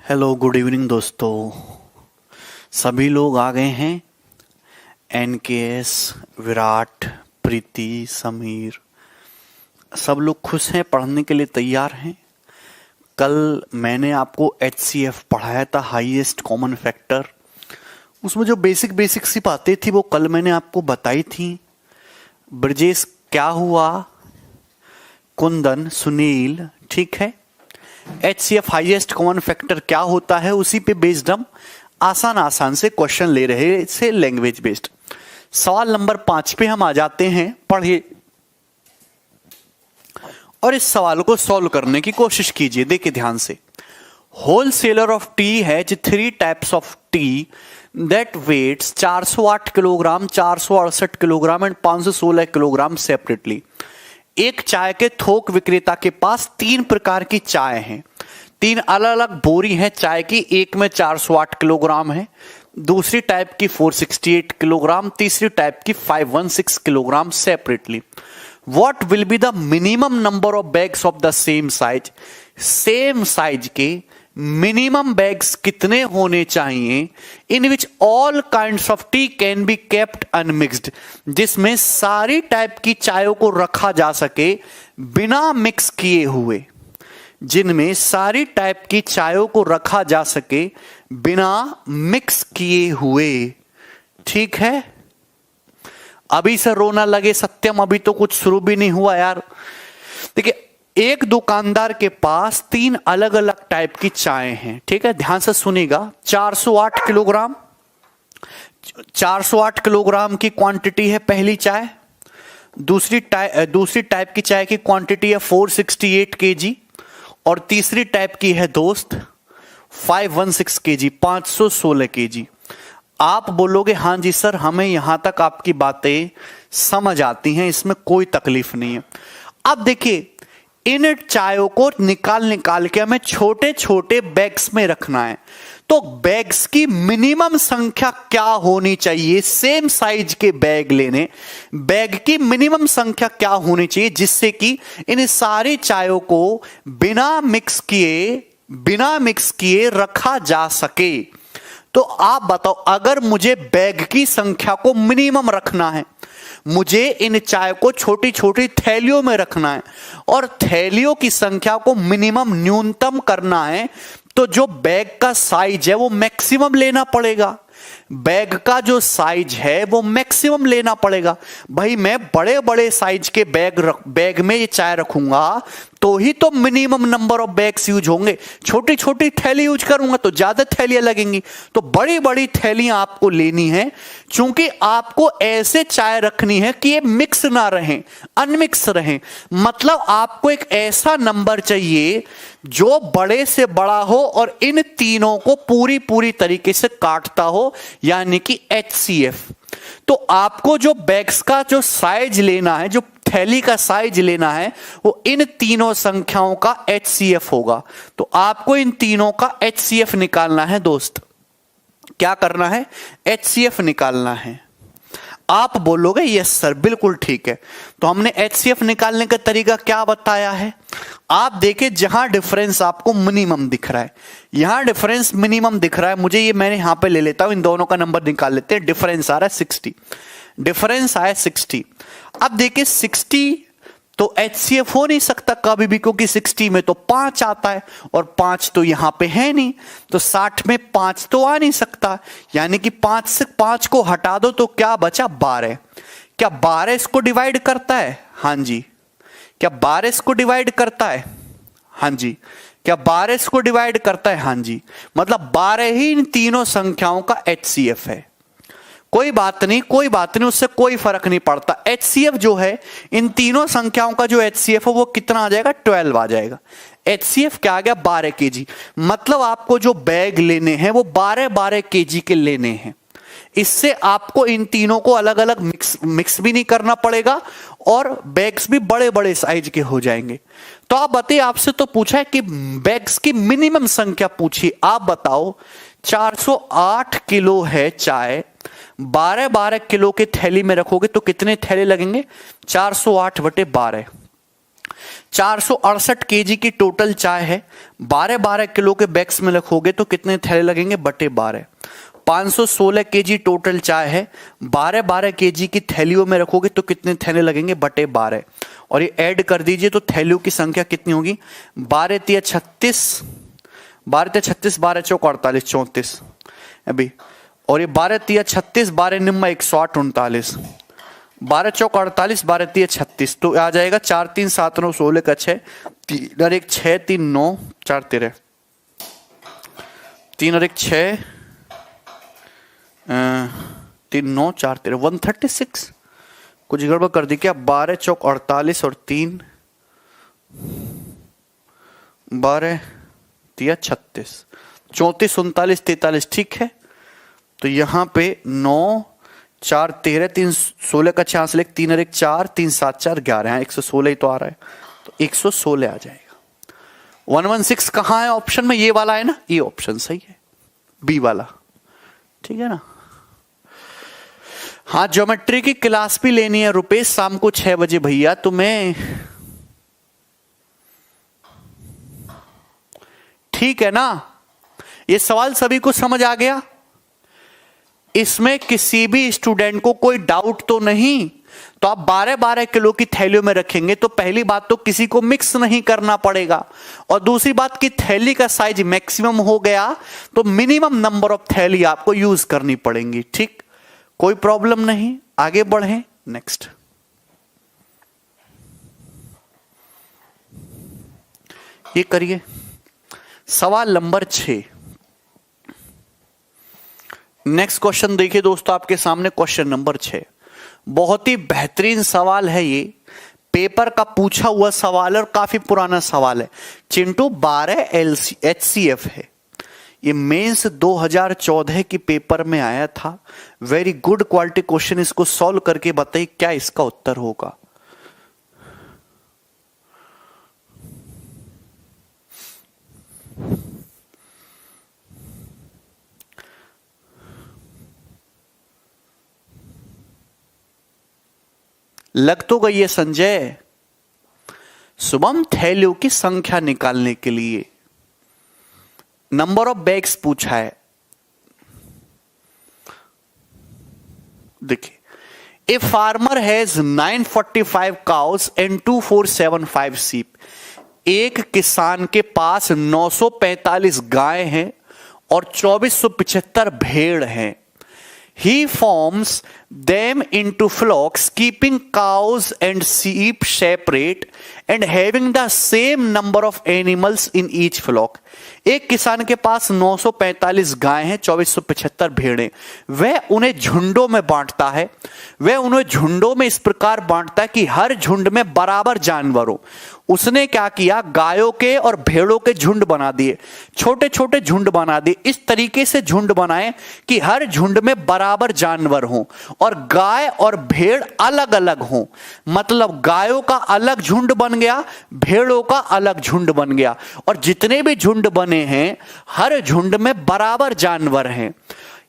Hello good evening दोस्तों। सभी लोग आ गए हैं। एनकेएस, विराट, प्रीति, समीर, सब लोग खुश हैं, पढ़ने के लिए तैयार हैं। कल मैंने आपको एचसीएफ पढ़ाया था, हाईएस्ट कॉमन फैक्टर। उसमें जो बेसिक सी बातें थी वो कल मैंने आपको बताई थी। ब्रजेश क्या हुआ, कुंदन, सुनील, ठीक है। एचसीएफ हाईएस्ट कॉमन फैक्टर क्या होता है, उसी पे बेस्ड हम आसान से क्वेश्चन ले रहे से लैंग्वेज बेस्ड। सवाल नंबर 5 पे हम आ जाते हैं, पढ़िए और इस सवाल को सॉल्व करने की कोशिश कीजिए। देखिए ध्यान से। Wholesaler of tea has 3 types of tea that weights 408 kilogram, 468 kilogram and 516 kilogram separately. एक चाय के थोक विक्रेता के पास 3 प्रकार की चाय हैं। 3 अलग अलग बोरी हैं चाय की। एक में 408 किलोग्राम है, दूसरी टाइप की 468 किलोग्राम, तीसरी टाइप की 516 kilogram separately. What will be the minimum number of bags of the same size. Same size के मिनिमम बैग्स कितने होने चाहिए। In which all kinds of tea can be kept unmixed, जिसमें सारी type की चायों को रखा जा सके बिना मिक्स किए हुए। जिनमें सारी टाइप की चायों को रखा जा सके बिना मिक्स किए हुए। ठीक है। अभी से रोना लगे सत्यम, अभी तो कुछ शुरू भी नहीं हुआ यार। देखिए, एक दुकानदार के पास 3 अलग अलग टाइप की चाय हैं। ठीक है, ध्यान से सुनिएगा। 408 किलोग्राम, 408 किलोग्राम की क्वांटिटी है पहली चाय। दूसरी टाइप की चाय की क्वांटिटी है 468 केजी और तीसरी टाइप की है दोस्त 516 केजी, 516 केजी। आप बोलोगे हाँ जी सर, हमें यहां तक आपकी बातें समझ आती हैं, इसमें कोई तकलीफ नहीं है। अब देखिए, इन चायों को निकाल के हमें छोटे छोटे बैग्स में रखना है। तो बैग्स की मिनिमम संख्या क्या होनी चाहिए। सेम साइज के बैग लेने, बैग की मिनिमम संख्या क्या होनी चाहिए जिससे कि इन सारी चायों को बिना मिक्स किए रखा जा सके। तो आप बताओ, अगर मुझे बैग की संख्या को मिनिमम रखना है, मुझे इन चाय को छोटी छोटी थैलियों में रखना है और थैलियों की संख्या को मिनिमम न्यूनतम करना है, तो जो बैग का साइज है वो मैक्सिमम लेना पड़ेगा। बैग का जो साइज है वो मैक्सिमम लेना पड़ेगा। भाई मैं बड़े बड़े साइज के बैग में ये चाय रखूंगा तो ही तो minimum number of bags use होंगे। छोटी छोटी थैली यूज करूंगा तो ज्यादा थैलियां लगेंगी। तो बड़ी बड़ी थैलियां आपको लेनी है, क्योंकि आपको ऐसे चाय रखनी है कि ये मिक्स ना रहे, अनमिक्स रहे। मतलब आपको एक ऐसा नंबर चाहिए जो बड़े से बड़ा हो और इन तीनों को पूरी तरीके से काटता हो, यानी कि एचसीएफ। तो आपको जो बैग्स का जो साइज लेना है, जो थैली का साइज लेना है, वो इन तीनों संख्याओं का एचसीएफ होगा। तो आपको इन तीनों का एचसीएफ निकालना है दोस्त। क्या करना है? एचसीएफ निकालना है। आप बोलोगे यस सर, बिल्कुल ठीक है। तो हमने एचसीएफ निकालने का तरीका क्या बताया है? आप देखिए, जहां डिफरेंस आपको मिनिमम दिख रहा है, यहां डिफरेंस मिनिमम दिख रहा है, मुझे ये मैंने यहां पे ले लेता हूं, इन दोनों का नंबर निकाल लेते हैं। डिफरेंस आ रहा है 60, डिफरेंस आया 60। अब देखिए 60 तो एचसीएफ हो नहीं सकता कभी भी, क्योंकि 60 में तो 5 आता है और 5 तो यहां पे है नहीं, तो 60 में 5 तो आ नहीं सकता। यानी कि 5 से 5 को हटा दो तो क्या बचा? 12। क्या 12 इसको डिवाइड करता है? हां जी। क्या 12 इसको डिवाइड करता है? हां जी। क्या 12 इसको डिवाइड करता है? हां जी। मतलब 12 ही इन तीनों संख्याओं का एचसीएफ है। कोई बात नहीं, उससे कोई फर्क नहीं पड़ता। एचसीएफ जो है, इन तीनों संख्याओं का जो एचसीएफ है वो कितना आ जाएगा? 12 आ जाएगा। एचसीएफ क्या आ गया? 12 केजी। मतलब आपको जो बैग लेने हैं वो 12 केजी के लेने हैं। इससे आपको इन तीनों को अलग अलग मिक्स भी नहीं करना पड़ेगा और बैग्स भी बड़े बड़े साइज के हो जाएंगे। तो आप बताइए, आपसे तो पूछा है कि बैग्स की मिनिमम संख्या पूछी। आप बताओ, 408 किलो है चाय, 12 किलो के थैली में रखोगे तो कितने थैले लगेंगे? 408 बटे 12, 468 केजी की टोटल चाय है, 12-12 किलो के बैग्स में रखोगे तो कितने थैले लगेंगे, बटे 12। 516 केजी टोटल चाय है, 12-12 केजी की थैलियों में रखोगे तो कितने थैले लगेंगे, बटे 12। और ये ऐड कर दीजिए तो थैलियों की संख्या कितनी होगी, 12 तिया 36, 12 तिया 36, 12 चौक 48, 34 अभी, और ये 12 तिया 36, 12 निम्मा 108, 39, 12 चौक 48, 12 तिया 36, तो आ जाएगा 4 3 7 9 16 का 6, 3 और 1 6 3 9 4 13, 3 और 1 6 3 9 4 13, 136। कुछ गड़बड़ कर दी क्या, 12 चौक 48 और 3 12 तिया 36, 34 39 43, ठीक है। तो यहां पे 9 4 13, 3 16 का 6 लेख, 3 और 1 4, 3 7 4 11, 116 ही तो आ रहा है, तो 116 आ जाएगा। 116 कहां है ऑप्शन में, ये वाला है ना, ये ऑप्शन सही है, बी वाला, ठीक है ना। हाँ, ज्योमेट्री की क्लास भी लेनी है रुपेश, शाम को 6 बजे भैया, तुम्हें ठीक है ना। ये सवाल सभी को समझ आ गया, इसमें किसी भी स्टूडेंट को कोई डाउट तो नहीं। तो आप 12-12 किलो की थैलियों में रखेंगे तो पहली बात तो किसी को मिक्स नहीं करना पड़ेगा, और दूसरी बात कि थैली का साइज मैक्सिमम हो गया तो मिनिमम नंबर ऑफ थैली आपको यूज करनी पड़ेंगी, ठीक, कोई प्रॉब्लम नहीं। आगे बढ़े, नेक्स्ट। ये करिए सवाल नंबर 6। नेक्स्ट क्वेश्चन देखिए दोस्तों, आपके सामने क्वेश्चन नंबर 6, बहुत ही बेहतरीन सवाल है, ये पेपर का पूछा हुआ सवाल है और काफी पुराना सवाल है। चिंटू 12 HCF है, ये मेंस 2014 की पेपर में आया था, वेरी गुड क्वालिटी क्वेश्चन। इसको सॉल्व करके बताइए क्या इसका उत्तर होगा। लग तो गई है संजय। शुभम, थैलियों की संख्या निकालने के लिए नंबर ऑफ बैग्स पूछा है। देखिए, a farmer has 945 cows and 2475 सीप। एक किसान के पास 945 गाय हैं और 2475 भेड़ हैं। He forms them into flocks, keeping cows and sheep separate and having the same number of animals in each flock. एक किसान के पास 945 गाय हैं, 2475 भेड़ें। वह उन्हें झुंडों में बांटता है। वह उन्हें झुंडों में इस प्रकार बांटता है कि हर झुंड में बराबर जानवर हो। उसने क्या किया, गायों के और भेड़ों के झुंड बना दिए, छोटे छोटे झुंड बना दिए। इस तरीके से झुंड बनाए कि हर झुंड में बराबर जानवर हों और गाय और भेड़ अलग अलग हों। मतलब गायों का अलग झुंड बन गया, भेड़ों का अलग झुंड बन गया, और जितने भी झुंड बने हैं हर झुंड में बराबर जानवर हैं।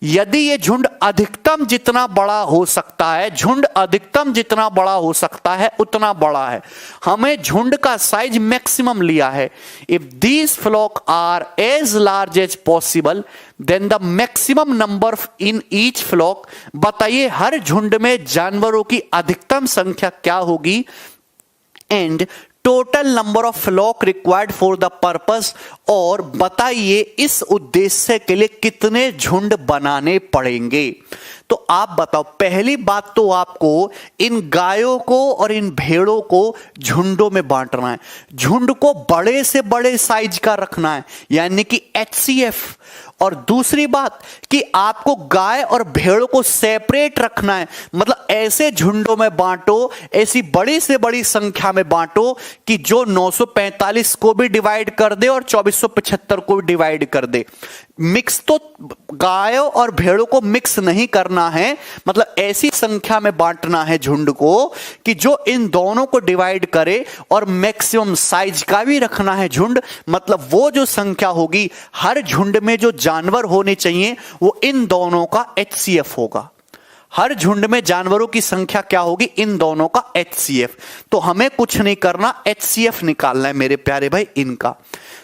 यदि ये झुंड अधिकतम जितना बड़ा हो सकता है, झुंड अधिकतम जितना बड़ा हो सकता है उतना बड़ा है। हमें झुंड का साइज मैक्सिमम लिया है। If these flock are as large as possible then the maximum number in each flock. बताइए हर झुंड में जानवरों की अधिकतम संख्या क्या होगी। And total number of flock required for the purpose. और बताइए इस उद्देश्य के लिए कितने झुंड बनाने पड़ेंगे। तो आप बताओ, पहली बात तो आपको इन गायों को और इन भेड़ों को झुंडों में बांटना है। झुंड को बड़े से बड़े साइज का रखना है, यानी कि HCF। और दूसरी बात कि आपको गाय और भेड़ों को सेपरेट रखना है, मतलब ऐसे झुंडों में बांटो, ऐसी बड़ी से बड़ी संख्या में बांटो कि जो 945 को भी डिवाइड कर दे और 2475 को भी डिवाइड कर दे। मिक्स तो गायों और भेड़ों को मिक्स नहीं करना है, मतलब ऐसी संख्या में बांटना है झुंड को कि जो इन दोनों को डिवाइड करे, और मैक्सिमम साइज का भी रखना है झुंड। मतलब वो जो संख्या होगी हर झुंड में जो जानवर होने चाहिए वो इन दोनों का HCF होगा। हर झुंड में जानवरों की संख्या क्या होगी, इन दोनों का HCF। तो हमें कुछ नहीं करना, HCF निकालना है मेरे प्यारे भाई इनका।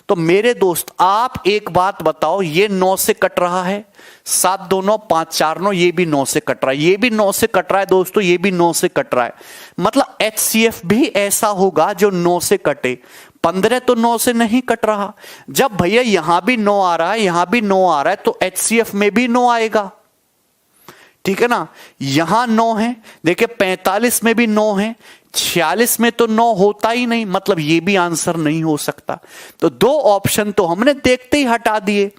तो मेरे दोस्त आप एक बात बताओ, ये 9 से कट रहा है, 7 2 9 5 4 9, ये भी 9 से कट रहा है, ये भी 9 से कट रहा है दोस्तों, ये भी 9 से कट रहा है। मतलब HCF भी ऐसा होगा जो 9 से कटे। 15 तो 9 से नहीं कट रहा। जब भैया यहां भी 9 आ रहा है, यहां भी 9 आ रहा है, तो HCF में भी 9 आएगा। ठीक है ना, यहां 9 है, देखिए 45 में भी 9 है, 46 में तो 9 होता ही नहीं, मतलब ये भी आंसर नहीं हो सकता। तो 2 ऑप्शन तो हमने देखते ही हटा दिए।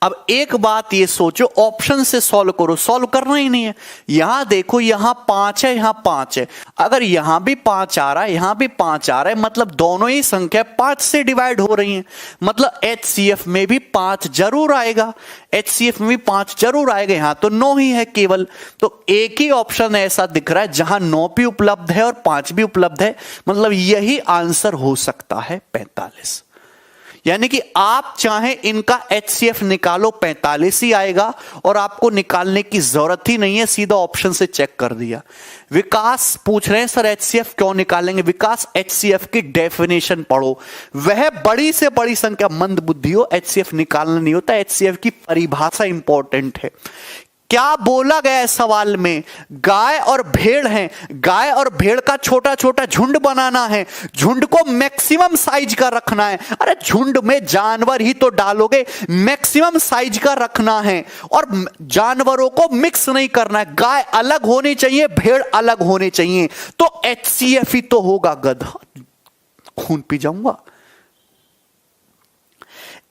अब एक बात ये सोचो, ऑप्शन से सॉल्व करो, सॉल्व करना ही नहीं है। यहां देखो, यहां 5 है, यहां 5 है, अगर यहां भी 5 आ रहा है, यहां भी 5 आ रहा है, मतलब दोनों ही संख्या 5 से डिवाइड हो रही हैं, मतलब HCF में भी 5 जरूर आएगा, HCF में भी 5 जरूर आएगा। यहां तो 9 ही है केवल, तो एक ही ऑप्शन ऐसा दिख रहा है जहां 9 भी उपलब्ध है और 5 भी उपलब्ध है, मतलब यही आंसर हो सकता है 45। यानी कि आप चाहे इनका HCF निकालो, 45 ही आएगा और आपको निकालने की जरूरत ही नहीं है, सीधा ऑप्शन से चेक कर दिया। विकास पूछ रहे हैं सर HCF क्यों निकालेंगे। विकास HCF की डेफिनेशन पढ़ो, वह बड़ी से बड़ी संख्या, मंद बुद्धि हो, HCF निकालना नहीं होता, HCF की परिभाषा इंपॉर्टेंट है। क्या बोला गया है सवाल में, गाय और भेड़ हैं, गाय और भेड़ का छोटा छोटा झुंड बनाना है, झुंड को मैक्सिमम साइज का रखना है। अरे झुंड में जानवर ही तो डालोगे, मैक्सिमम साइज का रखना है और जानवरों को मिक्स नहीं करना है, गाय अलग होनी चाहिए, भेड़ अलग होने चाहिए, तो HCF ही तो होगा। गधा, खून पी जाऊंगा।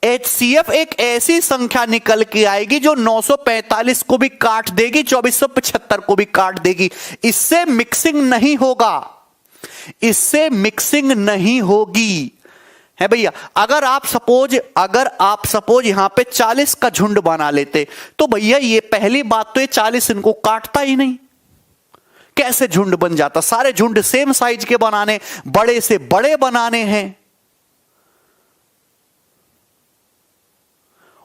HCF एक ऐसी संख्या निकल के आएगी जो 945 को भी काट देगी, 2475 को भी काट देगी। इससे मिक्सिंग नहीं होगा, इससे मिक्सिंग नहीं होगी, है भैया। अगर आप सपोज यहां पे 40 का झुंड बना लेते, तो भैया ये पहली बात तो ये 40 इनको काटता ही नहीं, कैसे झुंड बन जाता। सारे झुंड सेम साइज के बनाने, बड़े से बड़े बनाने हैं,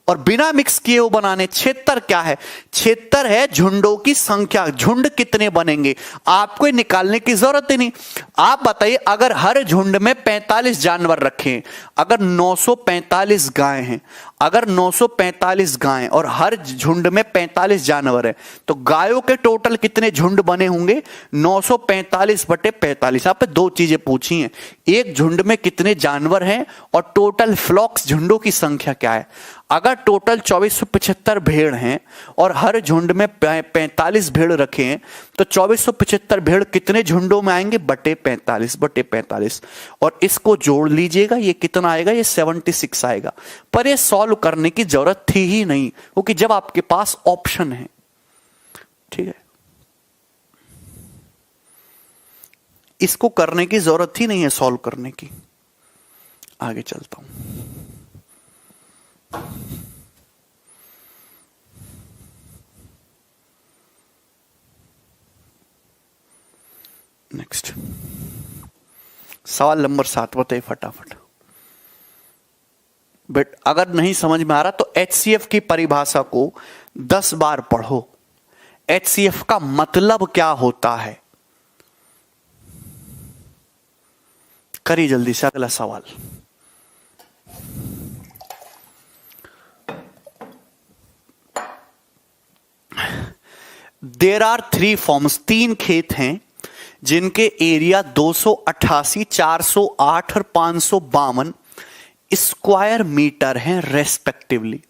और बिना मिक्स किए वो बनाने। 76 क्या है, 76 है झुंडों की संख्या, झुंड कितने बनेंगे आपको निकालने की जरूरत ही नहीं। आप बताइए, अगर हर झुंड में 45 जानवर रखें, अगर 945 गाय हैं, अगर 945 गायें और हर झुंड में 45 जानवर हैं, तो गायों के टोटल कितने झुंड बने होंगे, 945 बटे 45। आप पे 2 चीजें पूछी हैं, एक झुंड में कितने जानवर हैं और टोटल फ्लॉक्स झुंडों की संख्या क्या है। अगर टोटल 2475 भेड़ हैं और हर झुंड में 45 भेड़ रखे हैं, तो 2475 भेड़ कितने झुंडों में आएंगे, बटे 45, और इसको जोड़ लीजिएगा, ये कितना आएगा, ये 76 आएगा। पर ये सॉल्व करने की जरूरत थी ही नहीं, क्योंकि जब आपके पास ऑप्शन है, ठीक है, इसको करने की जरूरत ही नहीं है सॉल्व करने की। आगे चलता हूं। नेक्स्ट सवाल नंबर 7 बताइए फटाफट। बट अगर नहीं समझ में आ रहा तो HCF की परिभाषा को 10 बार पढ़ो। HCF का मतलब क्या होता है, करिए जल्दी से अगला सवाल। देयर आर 3 फॉर्म्स, 3 खेत हैं जिनके एरिया 288, 408 और 552 स्क्वायर मीटर हैं respectively,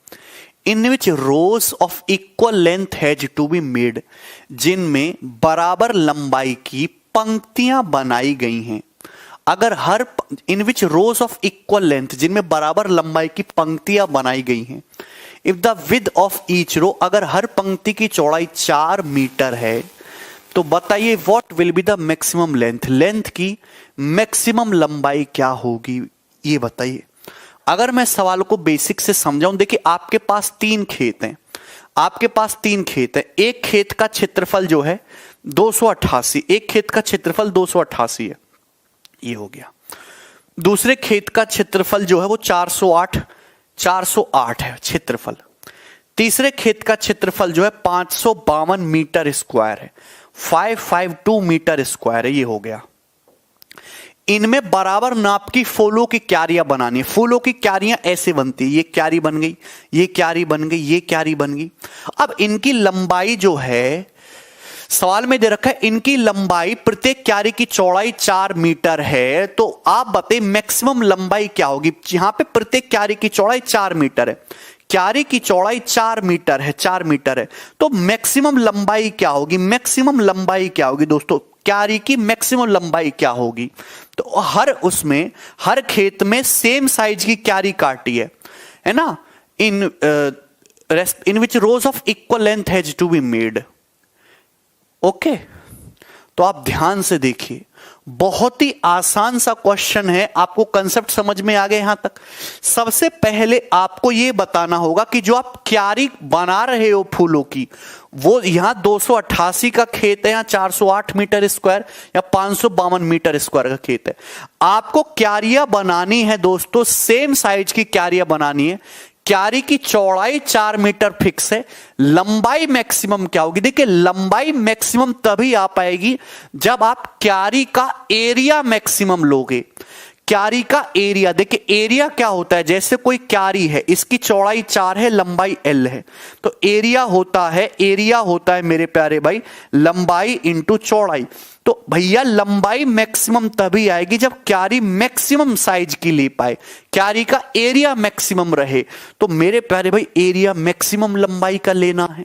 in which rows of equal length has to be made, जिनमें बराबर लंबाई की पंक्तियां बनाई गई हैं। अगर हर in which rows of equal length, जिनमें बराबर लंबाई की पंक्तियां बनाई गई हैं, if the width of each row, अगर हर पंक्ति की चौड़ाई 4 मीटर है, तो बताइए what will be the maximum length, length की मैक्सिमम लंबाई क्या होगी, ये बताइए। अगर मैं सवाल को बेसिक से समझाऊं, देखिए आपके पास 3 खेत हैं, आपके पास 3 खेत है, एक खेत का क्षेत्रफल जो है 288, एक खेत का क्षेत्रफल 288 है, ये हो गया। दूसरे खेत का क्षेत्रफल जो है वो 408 है क्षेत्रफल। तीसरे खेत का क्षेत्रफल जो है 552 मीटर स्क्वायर है, 552 मीटर स्क्वायर है, ये हो गया। इनमें बराबर नाप की फूलों की क्यारियां बनानी है। फूलों की क्यारियां ऐसे बनती है, ये क्यारी बन गई, ये क्यारी बन गई, ये क्यारी बन गई। अब इनकी लंबाई जो है, सवाल में दे रखा है इनकी लंबाई, प्रत्येक क्यारी की चौड़ाई 4 मीटर है, तो आप बताइए मैक्सिमम लंबाई क्या होगी। यहां पे प्रत्येक क्यारी की चौड़ाई 4 मीटर है, क्यारी की चौड़ाई 4 मीटर है, 4 मीटर है, तो मैक्सिमम लंबाई क्या होगी। मैक्सिमम लंबाई क्या होगी दोस्तों, क्यारी की मैक्सिमम लंबाई क्या होगी। तो हर खेत में सेम साइज की क्यारी काटी है ना, in which rows of equal length has to be made. Okay, तो आप ध्यान से देखिए, बहुत ही आसान सा क्वेश्चन है। आपको कंसेप्ट समझ में आ गया यहां तक। सबसे पहले आपको यह बताना होगा कि जो आप क्यारी बना रहे हो फूलों की, वो यहां 288 का खेत है, यहां 408 मीटर स्क्वायर या 552 मीटर स्क्वायर का खेत है। आपको क्यारियां बनानी है दोस्तों, सेम साइज की क्यारियां बनानी है। क्यारी की चौड़ाई 4 मीटर फिक्स है, लंबाई मैक्सिमम क्या होगी। देखिए, लंबाई मैक्सिमम तभी आ पाएगी जब आप क्यारी का एरिया मैक्सिमम लोगे। क्यारी का एरिया, देखिए एरिया क्या होता है, जैसे कोई क्यारी है, इसकी चौड़ाई 4 है, लंबाई L है, तो एरिया होता है मेरे प्यारे भाई लंबाई इंटू चौड़ाई। तो भैया लंबाई मैक्सिमम तभी आएगी जब क्यारी मैक्सिमम साइज की ले पाए, क्यारी का एरिया मैक्सिमम रहे। तो मेरे प्यारे भाई एरिया मैक्सिमम लंबाई का लेना है,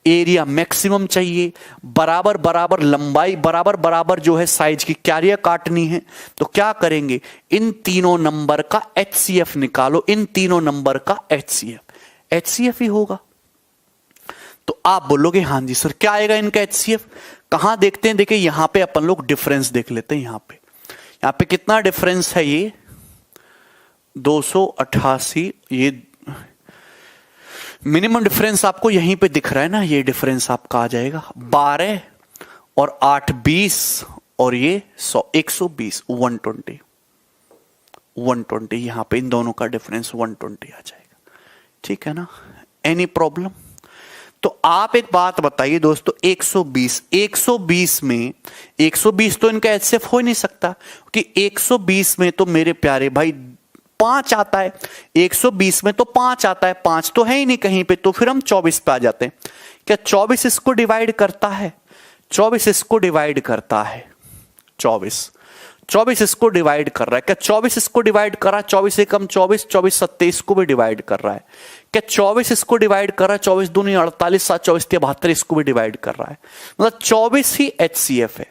एरिया मैक्सिमम चाहिए, बराबर बराबर लंबाई, बराबर बराबर जो है साइज की क्यारियां काटनी है। तो क्या करेंगे, इन तीनों नंबर का HCF निकालो, इन तीनों नंबर का HCF ही होगा। तो आप बोलोगे हाँ जी सर क्या आएगा इनका HCF, कहां देखते हैं। देखिए यहां पे अपन लोग डिफरेंस देख लेते हैं। यहां पे कितना डिफरेंस है, ये 288, ये मिनिमम डिफरेंस आपको यहीं पे दिख रहा है ना, ये डिफरेंस आपका आ जाएगा 12 और 8 20 और ये 120 120, यहां पे इन दोनों का डिफरेंस 120 आ जाएगा। ठीक है ना, एनी प्रॉब्लम। तो आप एक बात बताइए दोस्तों, 120 में 120 तो इनका HCF हो ही नहीं सकता, कि 120 में तो मेरे प्यारे भाई 5 आता है, 120 में तो 5 आता है, 5 तो है ही नहीं कहीं पे, तो फिर हम 24 पे आ जाते हैं। क्या 24 इसको डिवाइड करता है, 24 इसको डिवाइड करता है, 24 इसको डिवाइड कर रहा है। क्या 24 इसको डिवाइड कर रहा है, 24 एकम 24, 24 27 को भी डिवाइड कर रहा है। क्या 24 इसको डिवाइड कर रहा है, 24 दूनी 48, 7 24 72 इसको भी डिवाइड कर रहा है। मतलब 24 ही HCF है,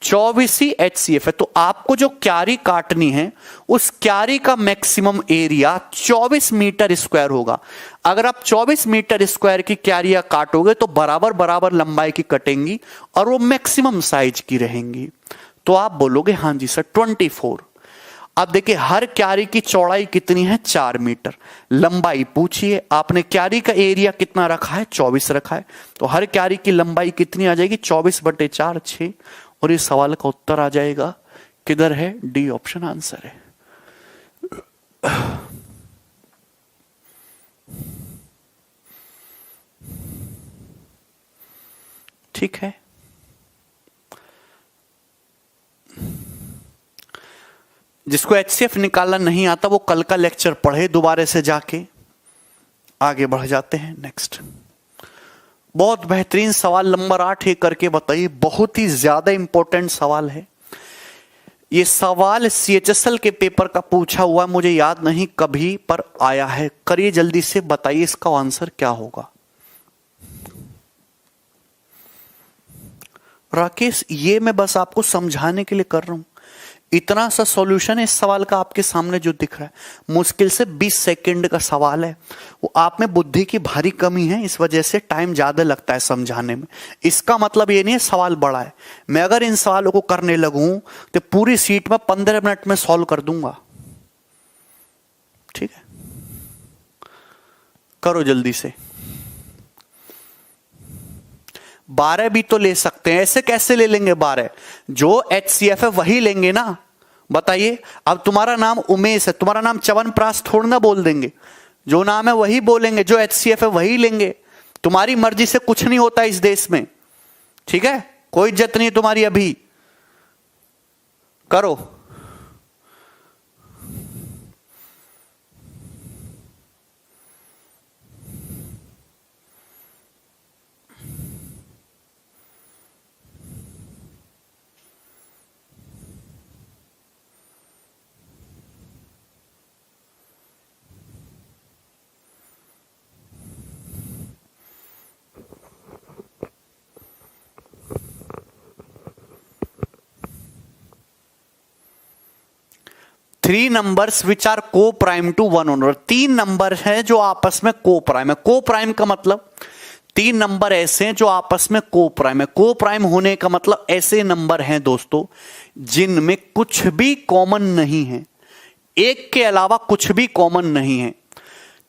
24 ही HCF है। तो आपको जो क्यारी काटनी है, उस क्यारी का मैक्सिमम एरिया 24 मीटर स्क्वायर होगा। अगर आप 24 मीटर स्क्वायर की क्यारियां काटोगे तो बराबर बराबर लंबाई की कटेंगी और वो मैक्सिमम साइज की रहेंगी। तो आप बोलोगे हाँ जी सर 24। अब देखिए हर क्यारी की चौड़ाई कितनी है, 4 मीटर, लंबाई पूछिए आपने, क्यारी का एरिया कितना रखा है, 24 रखा है, तो हर क्यारी की लंबाई कितनी आ जाएगी, 24/4 6। और इस सवाल का उत्तर आ जाएगा किधर है, डी ऑप्शन आंसर है। ठीक है, जिसको HCF निकालना नहीं आता वो कल का लेक्चर पढ़े दोबारा से जाके। आगे बढ़ जाते हैं नेक्स्ट। बहुत बेहतरीन सवाल नंबर 8 है, करके बताइए, बहुत ही ज्यादा इंपॉर्टेंट सवाल है। ये सवाल CHSL के पेपर का पूछा हुआ, मुझे याद नहीं कभी पर आया है। करिए जल्दी से, बताइए इसका आंसर क्या होगा। राकेश ये मैं बस आपको समझाने के लिए कर रहा हूं, इतना सा सॉल्यूशन है इस सवाल का आपके सामने जो दिख रहा है। मुश्किल से 20 सेकंड का सवाल है, वो आप में बुद्धि की भारी कमी है, इस वजह से टाइम ज्यादा लगता है समझाने में। इसका मतलब ये नहीं है सवाल बड़ा है। मैं अगर इन सवालों को करने लगूं तो पूरी सीट में 15 मिनट में सॉल्व कर दूंगा। ठीक है, करो जल्दी से। 12 भी तो ले सकते हैं, ऐसे कैसे ले लेंगे 12? जो HCF है वही लेंगे ना। बताइए, अब तुम्हारा नाम उमेश है, तुम्हारा नाम च्यवनप्राश थोड़ा ना बोल देंगे। जो नाम है वही बोलेंगे, जो HCF है वही लेंगे। तुम्हारी मर्जी से कुछ नहीं होता इस देश में, ठीक है? कोई इज्जत नहीं है तुम्हारी। अभी करो। Three numbers which are coprime to one owner. तीन नंबर हैं जो आपस में को प्राइम है। को प्राइम का मतलब तीन नंबर ऐसे हैं जो आपस में को प्राइम है। को प्राइम होने का मतलब ऐसे नंबर हैं दोस्तों जिनमें कुछ भी कॉमन नहीं है, एक के अलावा कुछ भी कॉमन नहीं है।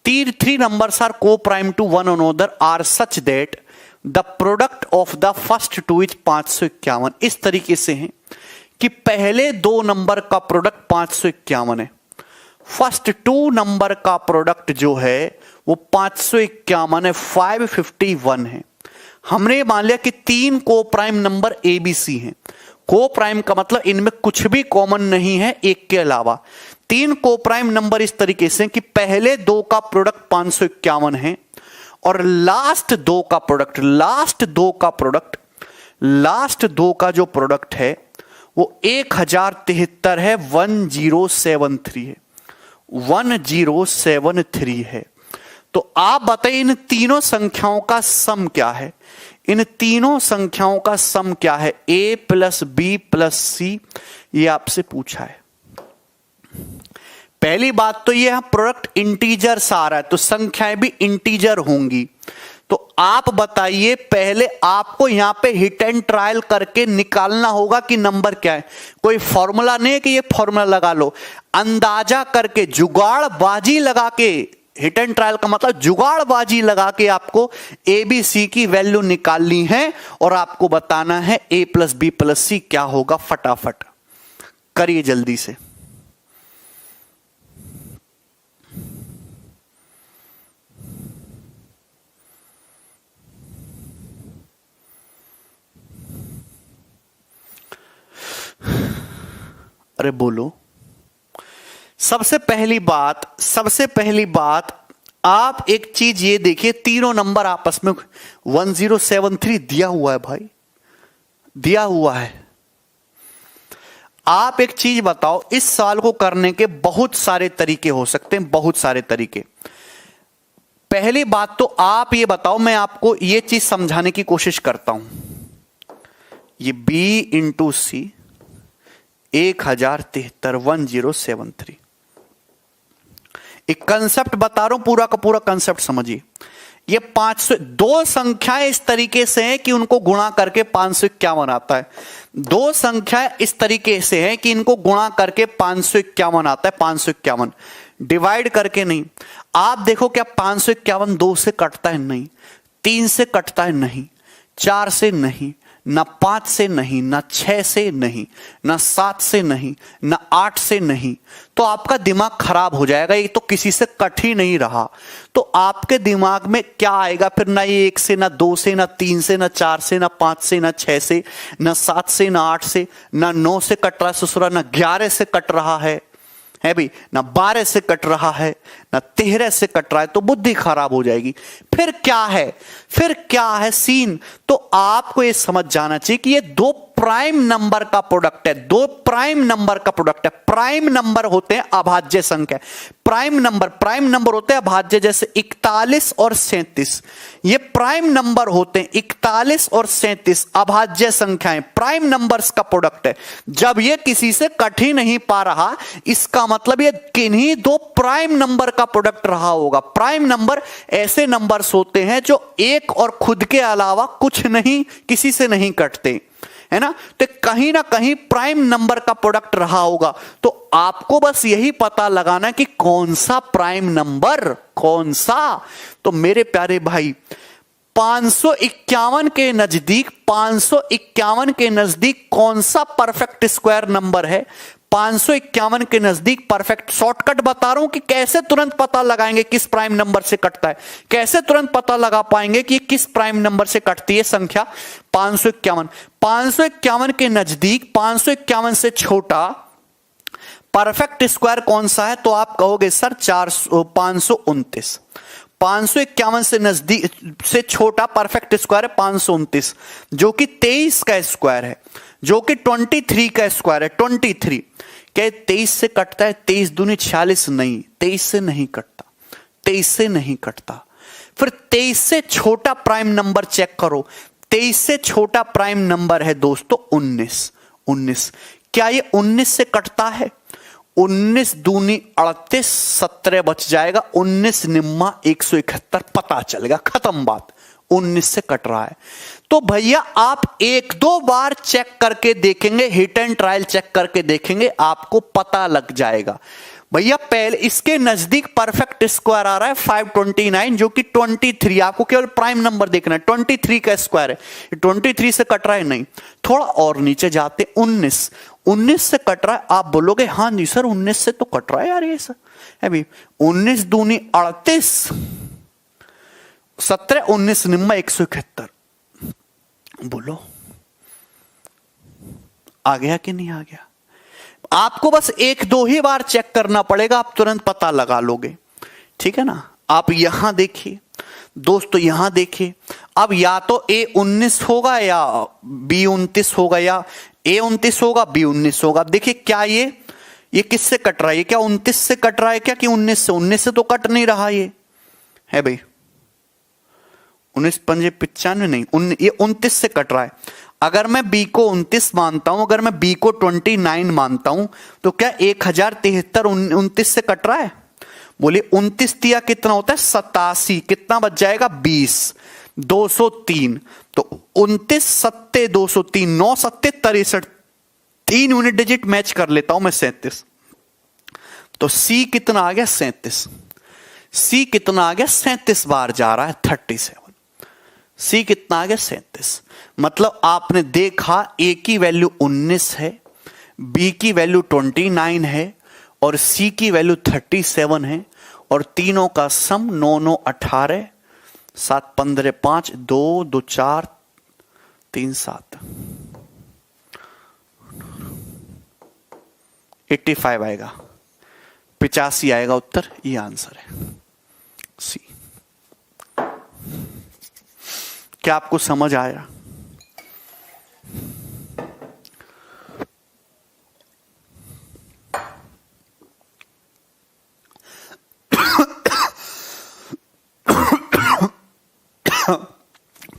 Three numbers are coprime to one another are such that the product of the first two is 551। इस तरीके से हैं कि पहले दो नंबर का प्रोडक्ट 551 है, फर्स्ट टू नंबर का प्रोडक्ट जो है वो 551 है, 551 है। हमने मान लिया कि तीन को प्राइम नंबर ABC हैं। को प्राइम का मतलब इनमें कुछ भी कॉमन नहीं है एक के अलावा। तीन को प्राइम नंबर इस तरीके से कि पहले दो का प्रोडक्ट 551 है और लास्ट दो का जो प्रोडक्ट है वो 1073 है, 1073 है, 1073 है। तो आप बताइए इन तीनों संख्याओं का सम क्या है? इन तीनों संख्याओं का सम क्या है? A plus B plus C, ये आपसे पूछा है। पहली बात तो ये यहां प्रोडक्ट इंटीजर्स आ रहा है तो संख्याएं भी इंटीजर होंगी। तो आप बताइए, पहले आपको यहां पे हिट एंड ट्रायल करके निकालना होगा कि नंबर क्या है। कोई फॉर्मूला नहीं है कि ये फॉर्मूला लगा लो, अंदाजा करके जुगाड़बाजी लगा के, हिट एंड ट्रायल का मतलब जुगाड़बाजी लगा के आपको ABC की वैल्यू निकालनी है और आपको बताना है A plus B plus C क्या होगा। फटाफट करिए जल्दी से। अरे बोलो। सबसे पहली बात आप एक चीज ये देखिए, तीनों नंबर आपस में 1073 दिया हुआ है भाई, दिया हुआ है। आप एक चीज बताओ, इस सवाल को करने के बहुत सारे तरीके हो सकते हैं, बहुत सारे तरीके। पहली बात तो आप ये बताओ, मैं आपको ये चीज समझाने की कोशिश करता हूं। ये B इंटू C 1073, 1073, एक कंसेप्ट बता रहा हूं, पूरा का पूरा कंसेप्ट समझिए। ये 500, दो संख्याएं इस तरीके से हैं कि उनको गुणा करके 551 आता है। दो संख्याएं इस तरीके से हैं कि इनको गुणा करके 551 आता है। 551 डिवाइड करके नहीं। आप देखो क्या 551 2 से कटता है? नहीं। 3 से कटता है? नहीं। 4 से नहीं, ना 5 से नहीं, ना 6 से नहीं, ना 7 से नहीं, ना 8 से नहीं। तो आपका दिमाग खराब हो जाएगा, ये तो किसी से कट ही नहीं रहा। तो आपके दिमाग में क्या आएगा फिर? ना ये 1 से, ना 2 से, ना 3 से, ना 4 से, ना 5 से, ना 6 से, ना 7 से, ना 8 से, ना 9 से कट रहा है ससुरा, ना 11 से कट रहा है भाई, ना 12 से कट रहा है, ना 13 से कट रहा है। तो बुद्धि खराब हो जाएगी। फिर क्या है सीन? तो आपको ये समझ जाना चाहिए कि ये दो प्राइम नंबर का प्रोडक्ट है, दो प्राइम नंबर का प्रोडक्ट है। प्राइम नंबर होते हैं अभाज्य संख्या। प्राइम नंबर होते हैं अभाज्य, जैसे 41 और 37, ये प्राइम नंबर होते हैं। 41 और 37 अभाज्य संख्याएं, प्राइम नंबर्स का प्रोडक्ट है। जब ये किसी से कट ही नहीं पा रहा, इसका मतलब ये किन्हीं दो प्राइम नंबर का प्रोडक्ट रहा होगा। प्राइम नंबर ऐसे नंबर्स होते हैं जो एक और खुद के अलावा कुछ नहीं, किसी से नहीं कटते, है ना। तो कहीं ना कहीं प्राइम नंबर का प्रोडक्ट रहा होगा। तो आपको बस यही पता लगाना कि कौन सा प्राइम नंबर, कौन सा। तो मेरे प्यारे भाई, 551 के नजदीक 551 के नजदीक कौन सा परफेक्ट स्क्वायर नंबर है? 551 के नजदीक परफेक्ट, शॉर्टकट बता रहा हूं कि कैसे तुरंत पता लगाएंगे किस प्राइम नंबर से कटता है, कैसे तुरंत पता लगा पाएंगे कि किस प्राइम नंबर से कटती है संख्या 551। 551 के नजदीक 551 से छोटा परफेक्ट स्क्वायर कौन सा है? तो आप कहोगे सर 529। 551 से नजदीक से छोटा परफेक्ट स्क्वायर है 529, जो कि 23 का स्क्वायर है, जो कि 23 का स्क्वायर है। 23 क्या 23 से कटता है? 23 दूनी 46 नहीं, 23 से नहीं कटता, 23 से नहीं कटता। फिर 23 से छोटा प्राइम नंबर चेक करो। 23 से छोटा प्राइम नंबर है दोस्तों 19। क्या ये 19 से कटता है? 19 दूनी 38, 17 बच जाएगा, 19 निम्मा 171, पता चलेगा, खत्म बात, 19 से कट रहा है। तो भैया आप एक दो बार चेक करके देखेंगे, हिट एंड ट्रायल चेक करके देखेंगे, आपको पता लग जाएगा। भैया पहले इसके नजदीक परफेक्ट स्क्वायर आ रहा है 529, जो कि 23, आपको केवल प्राइम नंबर देखना है, 23 का स्क्वायर है, 23 से कट रहा है नहीं। थोड़ा और नीचे जाते 19 से कट रहा है। आप बोलोगे हाँ जी सर 19 से तो कट रहा है यार, ये सर अभी 19 दूनी 38, 17, 19 निम्मा 171। बोलो आ गया कि नहीं आ गया? आपको बस एक दो ही बार चेक करना पड़ेगा, आप तुरंत पता लगा लोगे, ठीक है ना। आप यहां देखिए दोस्तों, यहां देखिए, अब या तो A19 होगा या B29 होगा, या A29 होगा B19 होगा। देखिए क्या ये किससे कट रहा है? ये क्या 29 से कट रहा है क्या कि 19 से? 19 से तो कट नहीं रहा, ये है भाई 19 पंजे 95 नहीं, ये 29 से कट रहा है। अगर मैं B को 29 मानता हूं, अगर मैं B को 29 मानता हूं, तो क्या 1073 29 से कट रहा है? बोलिए 29 दिया कितना होता है? 87, कितना बच जाएगा? 20, 203। तो 29 सत्ते 203, 9 सत्ते 63, 3 यूनिट डिजिट मैच कर लेता हूं मैं 37। तो C कितना आ गया? 37। C कितना आ गया? 37 बार जा रहा है, 37। C कितना आ गया? 37। मतलब आपने देखा A की वैल्यू 19 है, B की वैल्यू 29 है और C की वैल्यू 37 है, और तीनों का सम 9 9 18, 7 15 5, 2 2 4 3 7, 85 आएगा, 85 आएगा उत्तर। ये आंसर है C। क्या आपको समझ आया?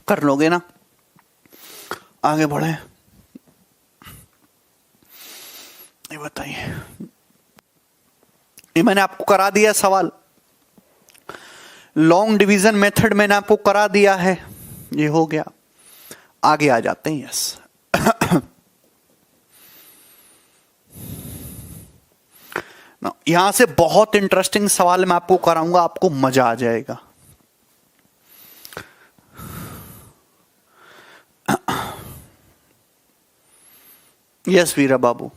कर लोगे ना? आगे बढ़े, ये बताइए, ये मैंने आपको करा दिया सवाल, लॉन्ग डिवीजन मेथड मैंने आपको करा दिया है, ये हो गया। आगे आ जाते हैं। यस यहां से बहुत इंटरेस्टिंग सवाल मैं आपको कराऊंगा, आपको मजा आ जाएगा। यस वीरा बाबू,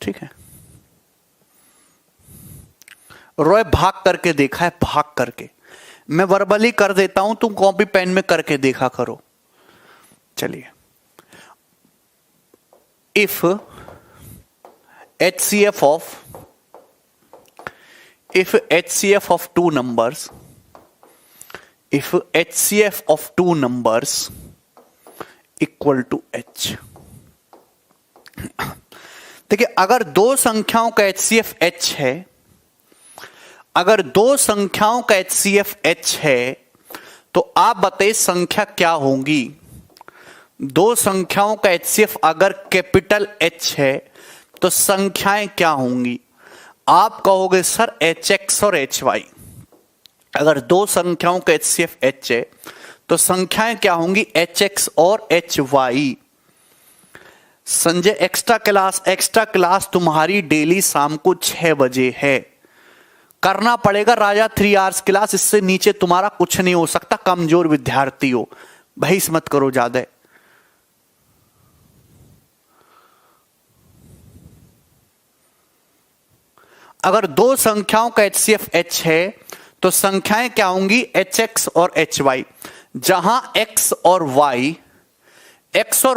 ठीक है। रॉय भाग करके देखा है, भाग करके। मैं वर्बली कर देता हूं, तुम कॉपी पेन में करके देखा करो। चलिए, if HCF of two numbers, if HCF of two numbers equal to H, देखिए अगर दो संख्याओं का HCF H है, अगर दो संख्याओं का HCF H है, तो आप बताइए संख्या क्या होंगी? दो संख्याओं का HCF अगर कैपिटल H है तो संख्याएं क्या होंगी? आप कहोगे सर HX और HY। अगर दो संख्याओं का HCF H है तो संख्याएं क्या होंगी? HX और HY। संजय एक्स्ट्रा क्लास तुम्हारी डेली शाम को 6 बजे है। करना पड़ेगा राजा 3 आवर्स क्लास, इससे नीचे तुम्हारा कुछ नहीं हो सकता, कमजोर विद्यार्थी हो, बहस मत करो ज्यादा। अगर दो संख्याओं का HCF H है तो संख्याएं क्या होंगी, HX और HY, जहां X और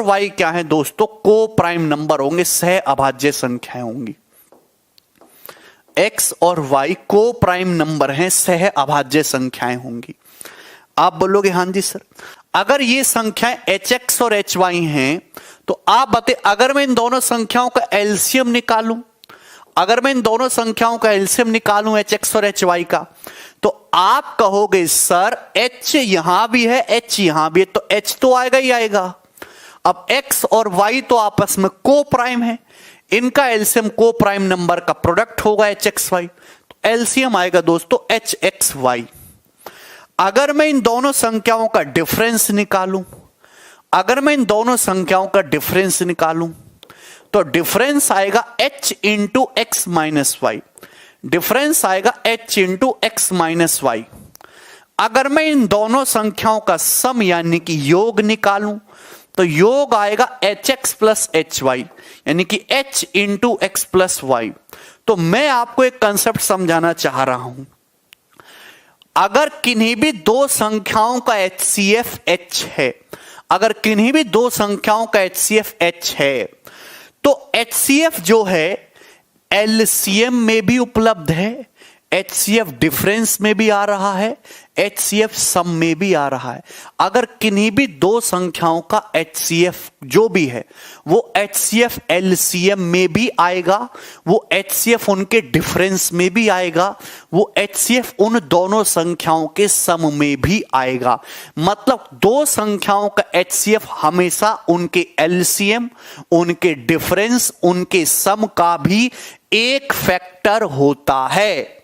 Y क्या है दोस्तों, को प्राइम नंबर होंगे, सह अभाज्य संख्याएं होंगी। X और Y को प्राइम नंबर हैं, सह अभाज्य संख्याएं होंगी। आप बोलोगे हाँ जी सर, अगर ये संख्याएं HX और HY हैं तो आप बताइए, अगर मैं इन दोनों संख्याओं का एलसीएम निकालूं, अगर मैं इन दोनों संख्याओं का एलसीएम निकालूं HX और HY का, तो आप कहोगे सर H यहां भी है, H यहां भी है, तो H तो आएगा ही आएगा। अब X और Y तो आपस में को प्राइम है, इनका एलसीएम को प्राइम नंबर का प्रोडक्ट होगा HXY, तो एलसीएम आएगा दोस्तों HXY। अगर मैं इन दोनों संख्याओं का डिफरेंस निकालूं, अगर मैं इन दोनों संख्याओं का डिफरेंस निकालूं तो डिफरेंस आएगा H into x minus y, difference आएगा H into x minus y. अगर मैं इन दोनों संख्याओं का सम यानी कि योग निकालूं तो योग आएगा HX प्लस HY, यानी कि H into x plus y. तो मैं आपको एक कंसेप्ट समझाना चाह रहा हूं, अगर किन्हीं भी दो संख्याओं का HCF H है, अगर किन्हीं भी दो संख्याओं का HCF H है तो HCF जो है LCM में भी उपलब्ध है, HCF डिफरेंस में भी आ रहा है, HCF सम में भी आ रहा है। अगर किन्हीं भी दो संख्याओं का HCF जो भी है वो HCF LCM में भी आएगा, वो HCF उनके डिफरेंस में भी आएगा, वो HCF उन दोनों संख्याओं के सम में भी आएगा। मतलब दो संख्याओं का HCF हमेशा उनके LCM, उनके डिफरेंस, उनके सम का भी एक फैक्टर होता है।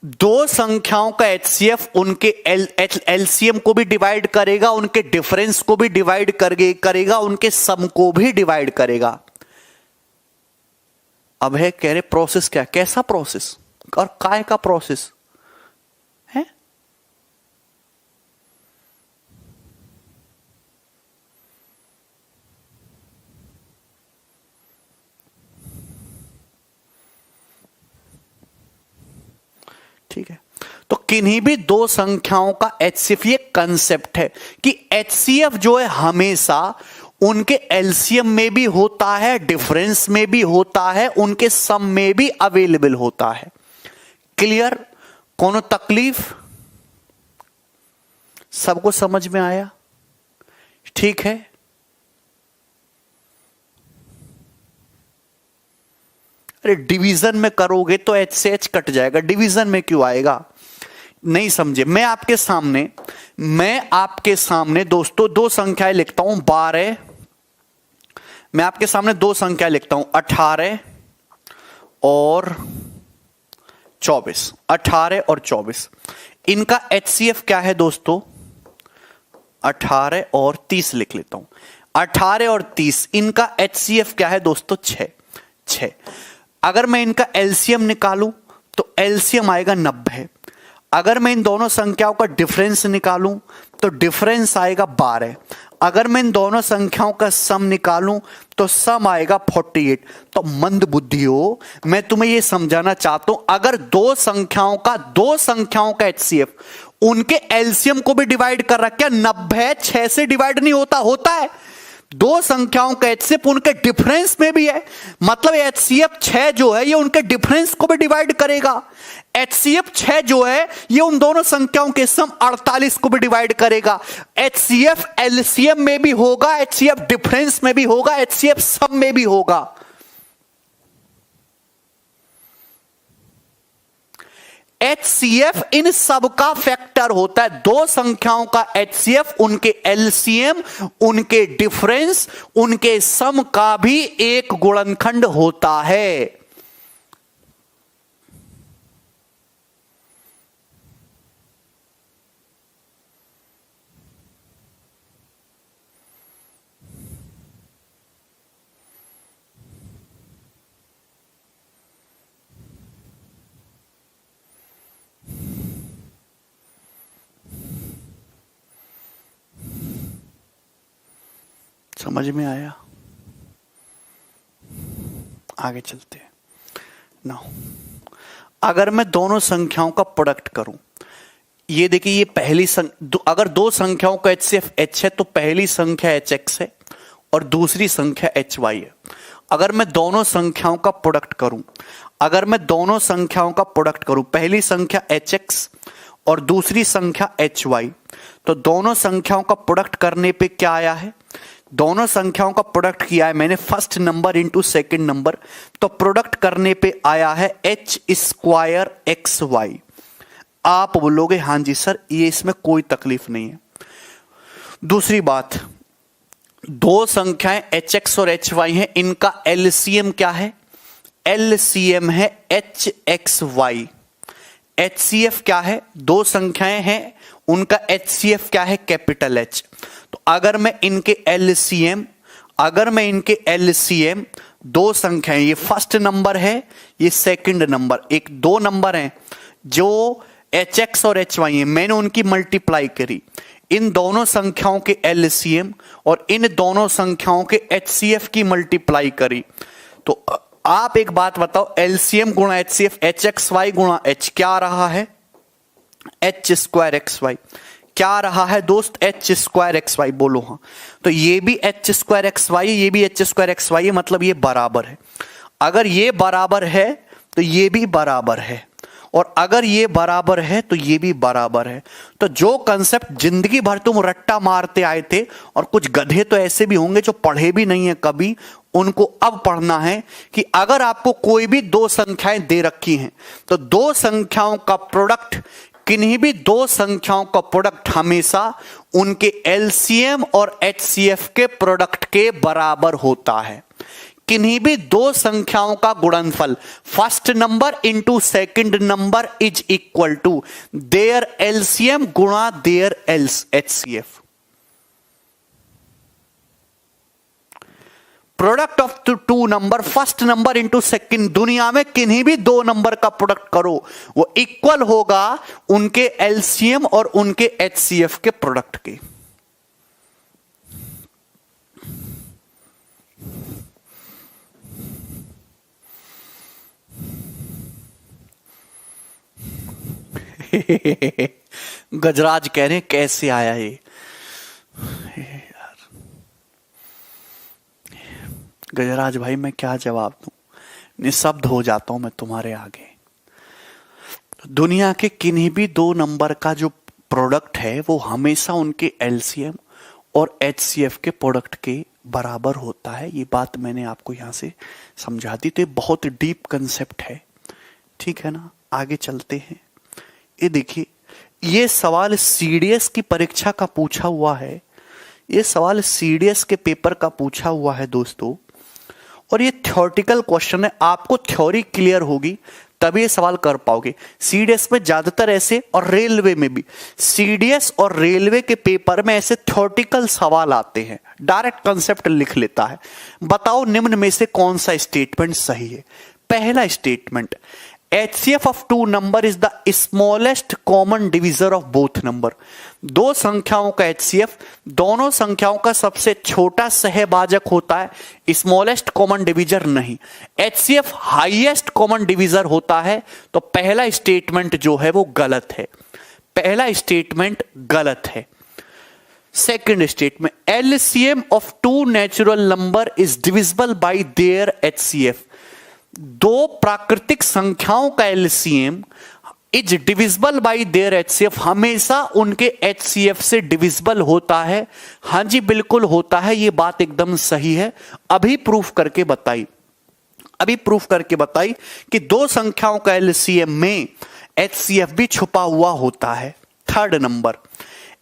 दो संख्याओं का HCF उनके LCM को भी डिवाइड करेगा, उनके डिफरेंस को भी डिवाइड करेगा, उनके सम को भी डिवाइड करेगा। अब है कह रहे प्रोसेस क्या, कैसा प्रोसेस और काय का प्रोसेस है? ठीक है, तो किन्हीं भी दो संख्याओं का HCF, ये कंसेप्ट है कि HCF जो है हमेशा उनके एलसीएम में भी होता है, डिफरेंस में भी होता है, उनके सम में भी अवेलेबल होता है। क्लियर? कोनो तकलीफ? सबको समझ में आया? ठीक है। अरे डिवीजन में करोगे तो H से H कट जाएगा, डिवीजन में क्यों आएगा? नहीं समझे? मैं आपके सामने दोस्तों दो संख्याएं लिखता हूं, 12, मैं आपके सामने दो संख्या लिखता हूं 18 और 24, 18 और 24। इनका HCF क्या है दोस्तों? 18 और 30 लिख लेता हूं। 18 और 30 इनका HCF क्या है दोस्तों? 6। अगर मैं इनका LCM निकालूं तो LCM आएगा 90। अगर मैं इन दोनों संख्याओं का डिफरेंस निकालूं तो डिफरेंस आएगा 12। अगर मैं इन दोनों संख्याओं का सम निकालूं तो सम आएगा 48। तो मंद बुद्धि हो, मैं तुम्हें यह समझाना चाहता हूं, अगर दो संख्याओं का HCF उनके LCM को भी डिवाइड कर रहा, क्या 90 6 से डिवाइड नहीं होता है? दो संख्याओं का HCF उनके डिफरेंस में भी है, मतलब HCF 6 जो है ये उनके डिफरेंस को भी डिवाइड करेगा। HCF 6 जो है ये उन दोनों संख्याओं के सम 48 को भी डिवाइड करेगा। HCF LCM में भी होगा, HCF डिफरेंस में भी होगा, HCF सम में भी होगा। HCF इन सब का फैक्टर होता है। दो संख्याओं का HCF उनके LCM, उनके डिफरेंस, उनके सम का भी एक गुणनखंड होता है। समझ में आया? आगे चलते हैं। नाउ अगर मैं दोनों संख्याओं का प्रोडक्ट करूं, ये देखिए, ये पहली अगर दो संख्याओं का HCF H है तो पहली संख्या HX है और दूसरी संख्या HY है। अगर मैं दोनों संख्याओं का प्रोडक्ट करूं, पहली संख्या HX और दूसरी संख्या HY, तो दोनों संख्याओं का प्रोडक्ट करने पे क्या आया है? दोनों संख्याओं का प्रोडक्ट किया है मैंने first number into second number, तो प्रोडक्ट करने पे आया है H² XY। आप बोलोगे हां जी सर, ये इसमें कोई तकलीफ नहीं है। दूसरी बात, दो संख्याएं HX और HY हैं, इनका LCM क्या है? LCM है HXY। HCF क्या है? दो संख्याएं हैं, उनका HCF क्या है? Capital H। तो अगर मैं इनके LCM दो संख्याएं, ये फर्स्ट नंबर है, ये सेकंड नंबर, एक दो नंबर हैं जो HX और HY हैं, मैंने उनकी मल्टीप्लाई करी, इन दोनों संख्याओं के LCM और इन दोनों संख्याओं के HCF की मल्टीप्लाई करी, तो आप एक बात बताओ, LCM गुणा HCF HXY गुणा H क्या रहा है? H² XY। क्या रहा है दोस्त? H² XY। बोलो हाँ। तो ये भी H² XY, ये भी H² XY है, मतलब ये बराबर है। अगर ये बराबर है तो ये भी बराबर है, और अगर ये बराबर है तो ये भी बराबर है। तो जो कंसेप्ट जिंदगी भर तुम रट्टा मारते आए थे, और कुछ गधे तो ऐसे भी होंगे जो पढ़े भी नहीं है कभी, उनको अब पढ़ना है कि अगर आपको कोई भी दो संख्याएं दे रखी हैं तो दो संख्याओं का प्रोडक्ट, किन्हीं भी दो संख्याओं का प्रोडक्ट हमेशा उनके LCM और HCF के प्रोडक्ट के बराबर होता है। किन्हीं भी दो संख्याओं का गुणनफल first number into second number is equal to their LCM गुणा their HCF। Product of two number, first number into second, दुनिया में किन्हीं भी दो नंबर का प्रोडक्ट करो वो इक्वल होगा उनके LCM और उनके HCF के प्रोडक्ट के। गजराज कह रहे हैं कैसे आया ये? गजराज भाई मैं क्या जवाब दूं, निशब्द हो जाता हूं मैं तुम्हारे आगे। दुनिया के किन्हीं भी दो नंबर का जो प्रोडक्ट है वो हमेशा उनके LCM और HCF के प्रोडक्ट के बराबर होता है। ये बात मैंने आपको यहां से समझा दी। तो ये बहुत डीप कंसेप्ट है, ठीक है ना? आगे चलते हैं। ये देखिए, ये सवाल CDS की परीक्षा का पूछा हुआ है, ये सवाल CDS के पेपर का पूछा हुआ है दोस्तों, और ये थ्योरेटिकल क्वेश्चन है। आपको थ्योरी क्लियर होगी तभी ये सवाल कर पाओगे। CDS में ज्यादातर ऐसे, और रेलवे में भी, CDS और रेलवे के पेपर में ऐसे थ्योरेटिकल सवाल आते हैं, डायरेक्ट कंसेप्ट लिख लेता है। बताओ निम्न में से कौन सा स्टेटमेंट सही है? पहला statement, HCF of two number is the smallest common divisor of both number. दो संख्याओं का HCF दोनों संख्याओं का सबसे छोटा सहभाजक होता है, स्मॉलेस्ट कॉमन डिविजर नहीं। HCF हाईएस्ट कॉमन डिविजर होता है। तो पहला स्टेटमेंट जो है वो गलत है, पहला स्टेटमेंट गलत है। Second statement, LCM of two natural number is divisible by their HCF। दो प्राकृतिक संख्याओं का LCM is divisible by their HCF, हमेशा उनके HCF से डिविजिबल होता है। हां जी बिल्कुल होता है, ये बात एकदम सही है। अभी प्रूफ करके बताई कि दो संख्याओं का LCM में HCF भी छुपा हुआ होता है। Third number,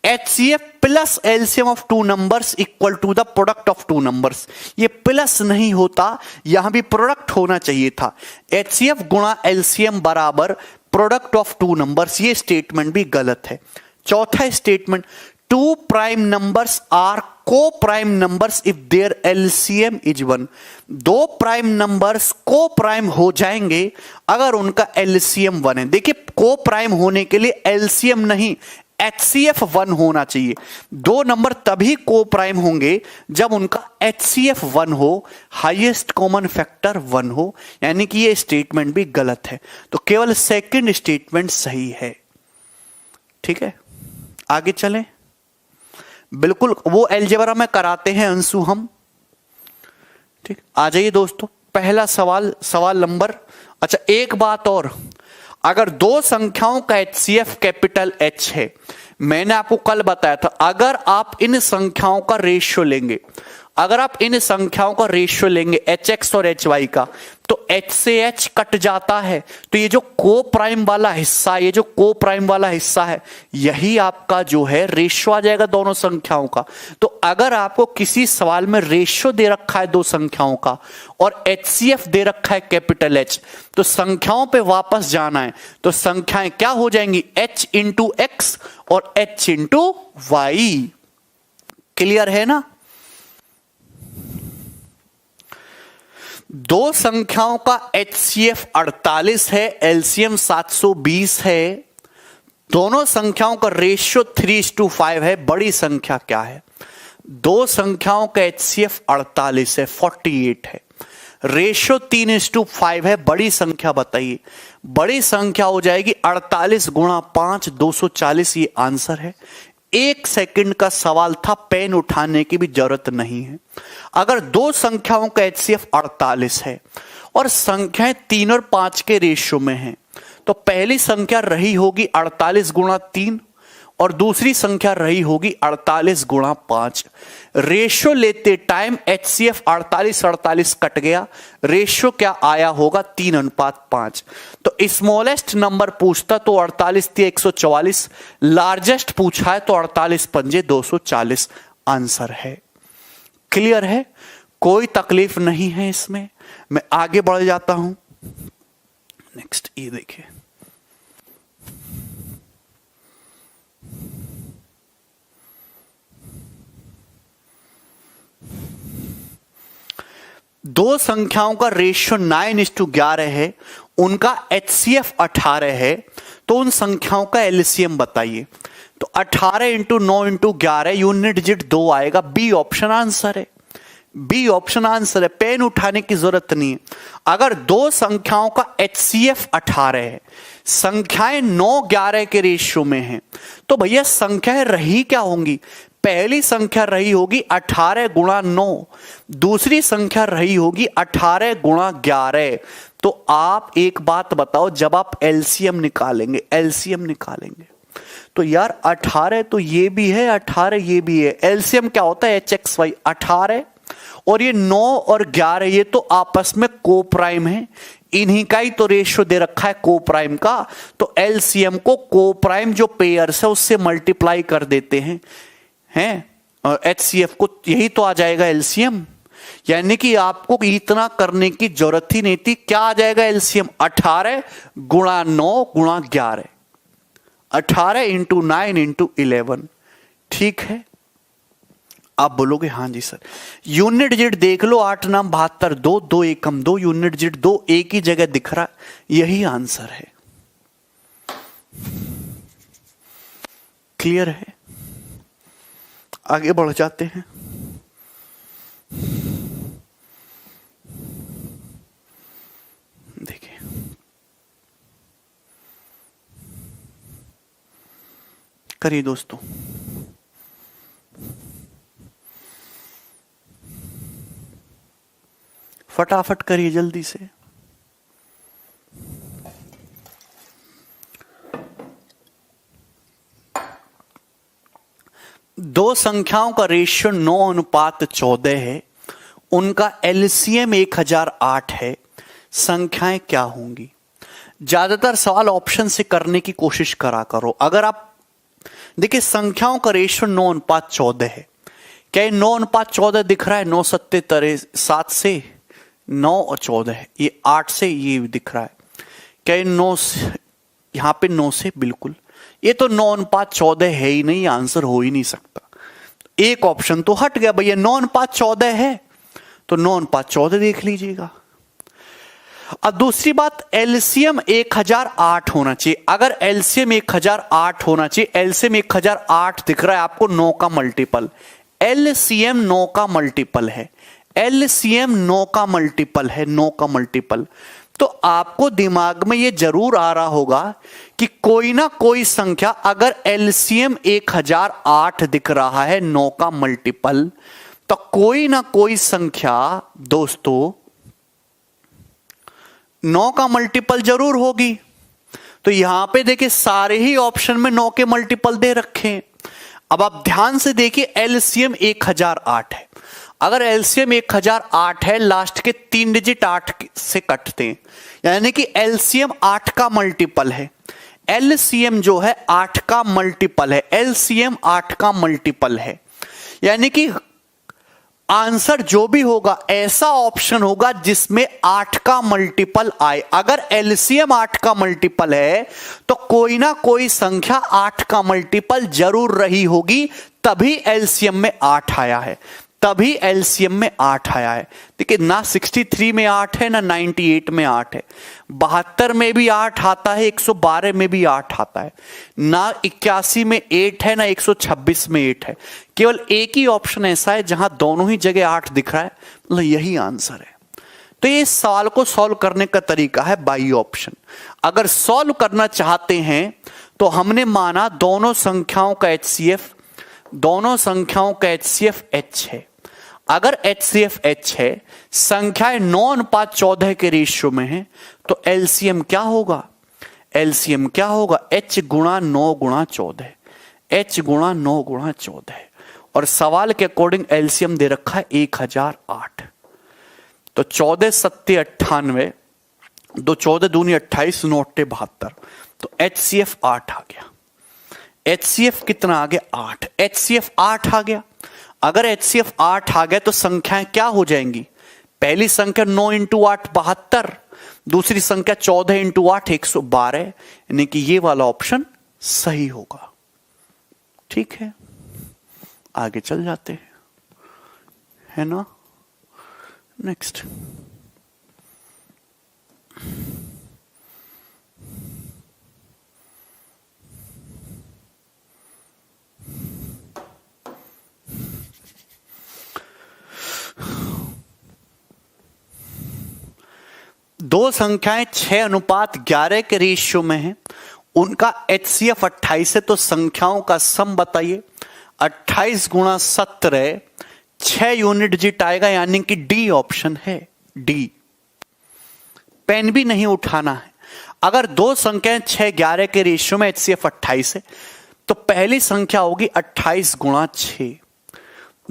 HCF plus LCM of two numbers equal to the product of two numbers. ये प्लस नहीं होता, यहां भी प्रोडक्ट होना चाहिए था। HCF गुणा LCM बराबर प्रोडक्ट ऑफ टू नंबर्स, ये स्टेटमेंट भी गलत है। चौथा statement, two prime numbers are coprime numbers if their LCM is 1। दो प्राइम नंबर्स को प्राइम हो जाएंगे अगर उनका LCM 1 है। देखिए, को प्राइम होने के लिए LCM नहीं HCF 1 होना चाहिए। दो नंबर तभी को प्राइम होंगे जब उनका HCF 1 हो, हाईएस्ट कॉमन फैक्टर 1 हो, यानी कि ये स्टेटमेंट भी गलत है। तो केवल सेकंड स्टेटमेंट सही है। ठीक है, आगे चलें। बिल्कुल वो अलजेब्रा में कराते हैं अंशु हम। ठीक, आ जाइए दोस्तों, पहला सवाल नंबर। अच्छा, एक बात और, अगर दो संख्याओं का HCF कैपिटल H है, मैंने आपको कल बताया था, अगर आप इन संख्याओं का रेशियो लेंगे, अगर आप इन संख्याओं का रेशियो लेंगे HX और HY का, तो H से H कट जाता है, तो ये जो को प्राइम वाला हिस्सा, ये जो को प्राइम वाला हिस्सा है, यही आपका जो है रेशियो आ जाएगा दोनों संख्याओं का। तो अगर आपको किसी सवाल में रेशियो दे रखा है दो संख्याओं का और HCF दे रखा है कैपिटल H, तो संख्याओं पे वापस जाना है, तो संख्याएं क्या हो जाएंगी, H इंटू X और H इंटू Y। क्लियर है ना? दो संख्याओं का HCF 48 है, LCM 720 है, दोनों संख्याओं का रेशियो 3:5 है। बड़ी संख्या क्या है? दो संख्याओं का HCF 48 है, 48 है, रेशियो 3:5 है। बड़ी संख्या बताइए। बड़ी संख्या हो जाएगी 48 गुणा 5, 240। ये आंसर है। 1 सेकंड का सवाल था, पेन उठाने की भी जरूरत नहीं है। अगर दो संख्याओं का HCF 48 है और संख्याएं 3 और 5 के रेशियो में हैं, तो पहली संख्या रही होगी 48 गुणा 3 और दूसरी संख्या रही होगी 48 गुणा 5। रेशियो लेते टाइम HCF 48 कट गया, रेशियो क्या आया होगा, 3:5। तो स्मॉलेस्ट नंबर पूछता तो 48 थी 144, लार्जेस्ट पूछा है तो 48 पंजे 240 आंसर है। क्लियर है? कोई तकलीफ नहीं है इसमें। मैं आगे बढ़ जाता हूं। नेक्स्ट ये देखिए, दो संख्याओं का रेशियो 9:11 है, उनका HCF 18 है, तो उन संख्याओं का LCM बताइए। तो 18 इंटू 9 इंटू 11, यूनिट डिजिट 2 आएगा। बी ऑप्शन आंसर है। बी ऑप्शन आंसर है, पेन उठाने की जरूरत नहीं है। अगर दो संख्याओं का HCF 18 है, संख्याएं 9-11 के रेशियो में हैं, तो भैया संख्याएं रही क्या होंगी? पहली संख्या रही होगी 18 गुणा 9, दूसरी संख्या रही होगी 18 गुणा 11। तो आप एक बात बताओ, जब आप LCM निकालेंगे तो यार 18 तो ये भी है, 18 ये भी है। LCM क्या होता है? HXY। 18 और ये 9 और 11, ये तो आपस में को प्राइम है, इन्हीं का ही तो रेशियो दे रखा है को प्राइम का। तो LCM को को प्राइम जो पेयर्स है उससे मल्टीप्लाई कर देते हैं और HCF को यही तो आ जाएगा LCM। यानी कि आपको इतना करने की जरूरत ही नहीं थी। क्या आ जाएगा LCM? 18 गुणा 9 गुणा 11, 18 इंटू 9 इंटू 11। ठीक है, आप बोलोगे हाँ जी सर। यूनिट डिजिट देख लो, 8 9 72, 2 2 एकम 2, यूनिट डिजिट 2 एक ही जगह दिख रहा, यही आंसर है। क्लियर है? आगे बढ़ जाते हैं। देखिए, करिए दोस्तों। फटाफट करिए जल्दी से। दो संख्याओं का रेशियो 9:14 है, उनका LCM 1008 है, संख्याएं क्या होंगी? ज्यादातर सवाल ऑप्शन से करने की कोशिश करा करो। अगर आप देखिए, संख्याओं का रेशियो 9:14 है। क्या 9:14 दिख रहा है? 9 7 7 से 9 और 14 है, ये 8 से ये दिख रहा है। क्या 9 यहां पे 9 से? बिल्कुल, ये तो 9:14 है ही नहीं, आंसर हो ही नहीं सकता। एक ऑप्शन तो हट गया भैया। 9:14 है तो 9:14 देख लीजिएगा। अब दूसरी बात, एलसीएम 1008 होना चाहिए। अगर एलसीएम 1008 होना चाहिए, एलसीएम 1008 दिख रहा है आपको 9 का मल्टीपल, एलसीएम 9 का मल्टीपल है, एलसीएम 9 का मल्टीपल है, 9 का मल्टीपल। तो आपको दिमाग में ये जरूर आ रहा होगा कि कोई ना कोई संख्या, अगर एलसीएम 1008 दिख रहा है 9 का मल्टीपल, तो कोई ना कोई संख्या दोस्तों 9 का मल्टीपल जरूर होगी। तो यहां पे देखिए सारे ही ऑप्शन में 9 के मल्टीपल दे रखे हैं। अब आप ध्यान से देखिए, एलसीएम 1008 है। अगर एलसीएम 1008 है, लास्ट के 3 डिजिट 8 से कटते हैं, यानी कि एलसीएम 8 का मल्टीपल है। एलसीएम जो है 8 का मल्टीपल है, एलसीएम 8 का मल्टीपल है, यानी कि आंसर जो भी होगा ऐसा ऑप्शन होगा जिसमें 8 का मल्टीपल आए। अगर एलसीएम 8 का मल्टीपल है तो कोई ना कोई संख्या 8 का मल्टीपल जरूर रही होगी, तभी एलसीएम में 8 आया है, तभी एलसीएम में 8 आया है। देखिए ना 63 में 8 है, ना 98 में 8 है, 72 में भी 8 आता है, 112 में भी 8 आता है, ना 81 में 8 है, ना 126 में 8 है। केवल एक ही ऑप्शन ऐसा है जहां दोनों ही जगह 8 दिख रहा है, मतलब यही आंसर है। तो ये सवाल को सॉल्व करने का तरीका है बाई ऑप्शन। अगर सॉल्व करना चाहते हैं तो हमने माना दोनों संख्याओं का एचसीएफ, दोनों संख्याओं का एचसीएफ H है। अगर एचसीएफ H है, संख्याएं 9:14 के रेशियो में है, तो एलसीएम क्या होगा? एलसीएम क्या होगा? H गुणा 9 गुणा 14, H गुणा 9 गुणा 14। और सवाल के अकॉर्डिंग एलसीएम दे रखा है 1008। तो 14 सत्ते 98, 2 14 दूनी 28, 9 8 72, तो एचसीएफ 8 आ गया। एचसीएफ कितना आ गया? 8। एचसीएफ 8 आ गया। अगर एचसीएफ 8 आ गया तो संख्याएं क्या हो जाएंगी? पहली संख्या 9 इंटू 8 72, दूसरी संख्या 14 इंटू 8 112, यानी कि ये वाला ऑप्शन सही होगा। ठीक है, आगे चल जाते हैं, है ना। नेक्स्ट, दो संख्याएं 6:11 के रेशियो में हैं, उनका एचसीएफ 28 है, तो संख्याओं का सम बताइए। 28 गुणा 17, 6 यूनिट डिजिट आएगा, यानी कि डी ऑप्शन है, डी। पेन भी नहीं उठाना है। अगर दो संख्याएं 6:11 के रेशियो में एचसीएफ 28 है, तो पहली संख्या होगी 28 गुणा 6,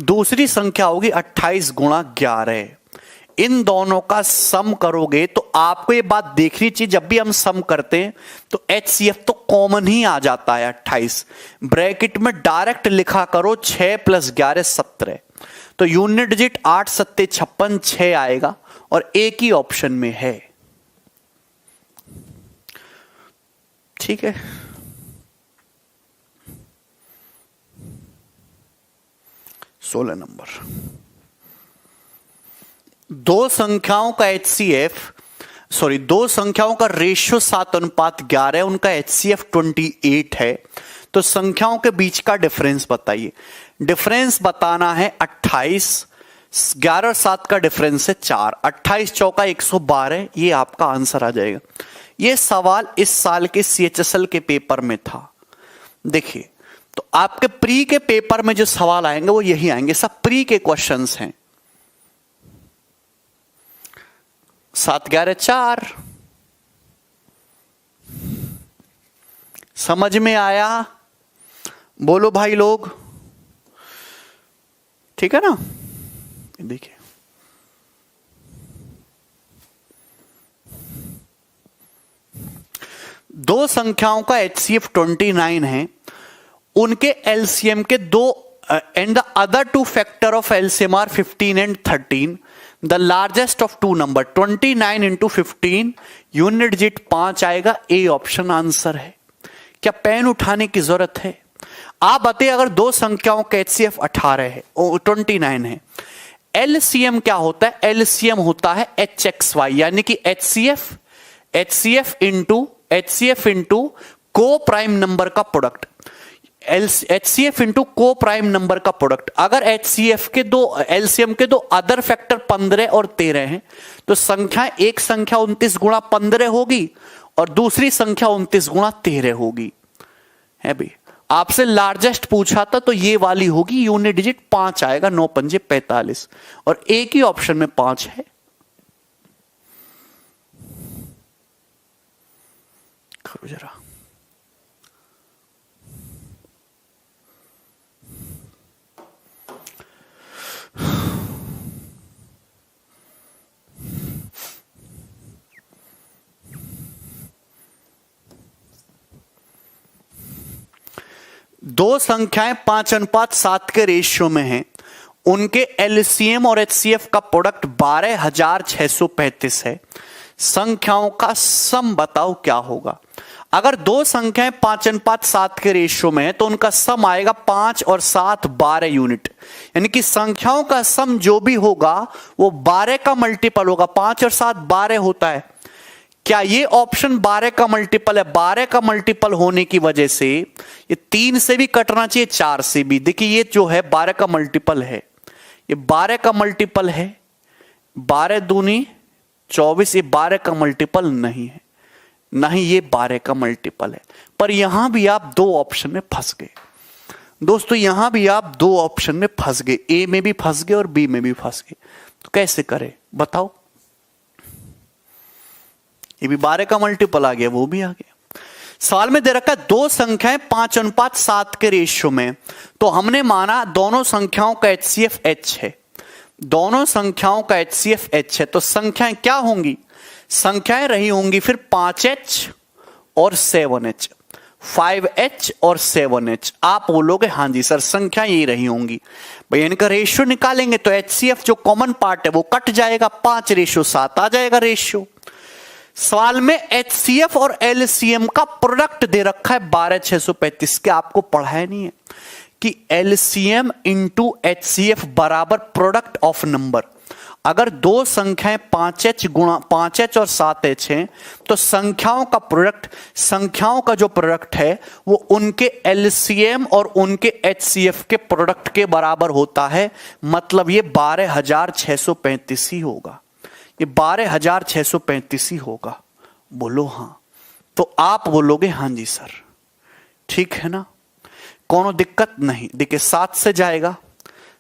दूसरी संख्या होगी 28 गुणा 11। इन दोनों का सम करोगे तो आपको ये बात देखनी चाहिए, जब भी हम सम करते हैं तो एचसीएफ तो कॉमन ही आ जाता है 28। ब्रैकेट में डायरेक्ट लिखा करो 6 + 11 17, तो यूनिट डिजिट 8 7 56, 6 आएगा और एक ही ऑप्शन में है। ठीक है, सोलह नंबर। दो संख्याओं का एचसीएफ, सॉरी, दो संख्याओं का रेशियो 7:11 है, उनका एचसीएफ 28 है, तो संख्याओं के बीच का डिफरेंस बताइए। डिफरेंस बताना है 28, 11 और 7 का डिफरेंस है 4, 28 चौका 112, ये आपका आंसर आ जाएगा। ये सवाल इस साल के सीएचएसएल के पेपर में था। देखिए, तो आपके प्री के पेपर में जो सवाल आएंगे वो यही आएंगे, सब प्री के क्वेश्चंस हैं। 7 11 4, समझ में आया? बोलो भाई लोग, ठीक है ना। देखिए, दो संख्याओं का एचसीएफ 29 है, उनके एलसीएम के दो and the other two factor of LCM are 15 and 13, the largest of two number 29 into 15, unit digit 5 आएगा, ए ऑप्शन आंसर है। क्या पेन उठाने की जरूरत है? आप बताइए, अगर दो संख्याओं का एचसीएफ 18 है, 29 है, एलसीएम क्या होता है? एलसीएम होता है एच एक्स वाई, यानी कि एचसीएफ इंटू को प्राइम नंबर का प्रोडक्ट, एचसीएफ इंटू को प्राइम नंबर का प्रोडक्ट। अगर एचसीएफ के दो, एलसीएम के दो अदर फैक्टर 15 और 13 हैं, तो संख्या, एक संख्या 29 गुणा 15 होगी और दूसरी संख्या 29 गुणा 13 होगी, है भाई। आपसे लार्जेस्ट पूछा था तो ये वाली होगी, यूनिट डिजिट 5 आएगा, 9 पंजे 45, और एक ही ऑप्शन में 5 है। करो जरा। दो संख्याएं 5:7 के रेशियो में हैं, उनके एलसीएम और एचसीएफ का प्रोडक्ट 12,635 है। संख्याओं का सम बताओ क्या होगा। अगर दो संख्याएं 5:7 के रेशियो में है तो उनका सम आएगा 5 और 7 12 यूनिट, यानी कि संख्याओं का सम जो भी होगा वो 12 का मल्टीपल होगा। 5 और 7 12 होता है। क्या ये ऑप्शन 12 का मल्टीपल है? 12 का मल्टीपल होने की वजह से ये 3 से भी कटना चाहिए, 4 से भी। देखिए ये जो है 12 का मल्टीपल है, ये 12 का मल्टीपल है, 12 दूनी 24, ये 12 का मल्टीपल नहीं है, नहीं ये 12 का मल्टीपल है। पर यहां भी आप दो ऑप्शन में फंस गए दोस्तों, यहां भी आप दो ऑप्शन में फंस गए, ए में भी फंस गए और बी में भी फंस गए। तो कैसे करें बताओ? ये भी 12 का मल्टीपल आ गया, वो भी आ गया। सवाल में दे रखा है दो संख्याएं 5:7 के रेशियो में, तो हमने माना दोनों संख्याओं का एचसीएफ एच है, दोनों संख्याओं का एचसीएफ एच है, तो संख्याएं क्या होंगी? संख्याएं रही होंगी फिर 5h और 7h, 5h और 7h। आप बोलोगे हां जी सर संख्या ये रही होंगी, भाई इनका रेशियो निकालेंगे तो एचसीएफ जो कॉमन पार्ट है वो कट जाएगा, 5:7 आ जाएगा रेशियो। सवाल में एचसीएफ और एलसीएम का प्रोडक्ट दे रखा है 12,635 के, आपको पढ़ाया नहीं है कि एलसीएम इंटू एचसीएफ बराबर प्रोडक्ट ऑफ नंबर। अगर दो संख्याएं 5h और 7h हैं तो संख्याओं का प्रोडक्ट, संख्याओं का जो प्रोडक्ट है वो उनके एलसीएम और उनके एचसीएफ के प्रोडक्ट के बराबर होता है। मतलब ये 12,635 ही होगा, ये 12,635 ही होगा। बोलो हां, तो आप बोलोगे हां जी सर, ठीक है ना, कोनो दिक्कत नहीं। देखिए 7 से जाएगा,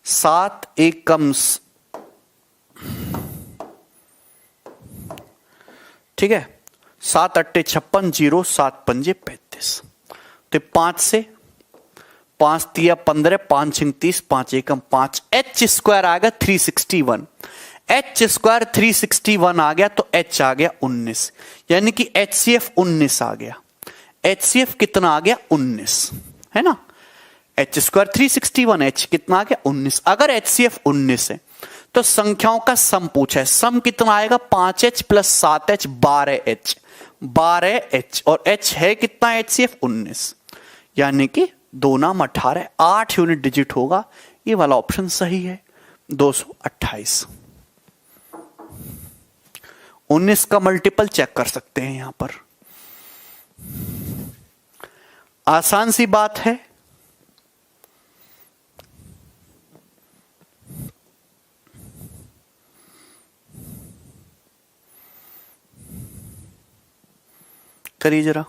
7 एक कम, ठीक है, 7 अट्टे 56, 0 7 पंजे 35, तो 5 से, 5 तिया 15, 5 छिंग 30, 5 एकम 5, एच स्क्वायर आ गया 361, एच स्क्वायर 361 आ गया, तो एच आ गया 19, यानी कि एचसीएफ 19 आ गया। एचसीएफ कितना आ गया? 19, है ना। एच स्क्वायर 361, एच कितना आ गया? 19। अगर एचसीएफ 19 है तो संख्याओं का सम पूछा है, सम कितना आएगा? 5h plus 7h 12h, 12h, और h है कितना? एचसीएफ 19, यानी कि 2 नाम 18, 8 यूनिट डिजिट होगा। ये वाला ऑप्शन सही है, 228। 19 का मल्टीपल चेक कर सकते हैं यहां पर, आसान सी बात है। करिए जरा।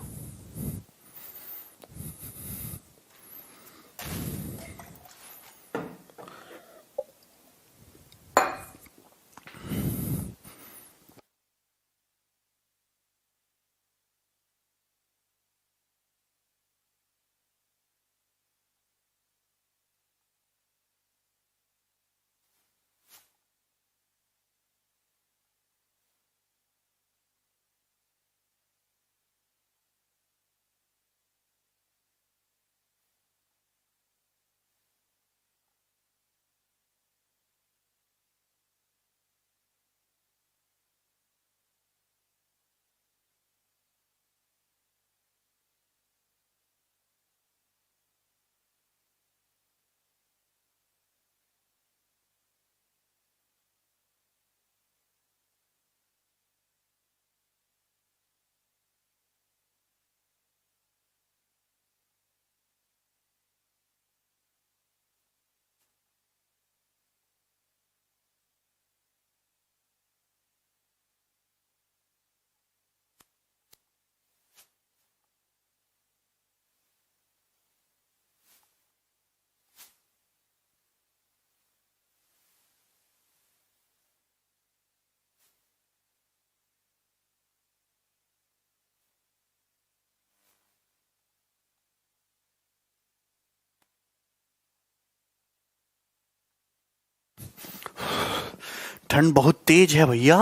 ठंड बहुत तेज है भैया,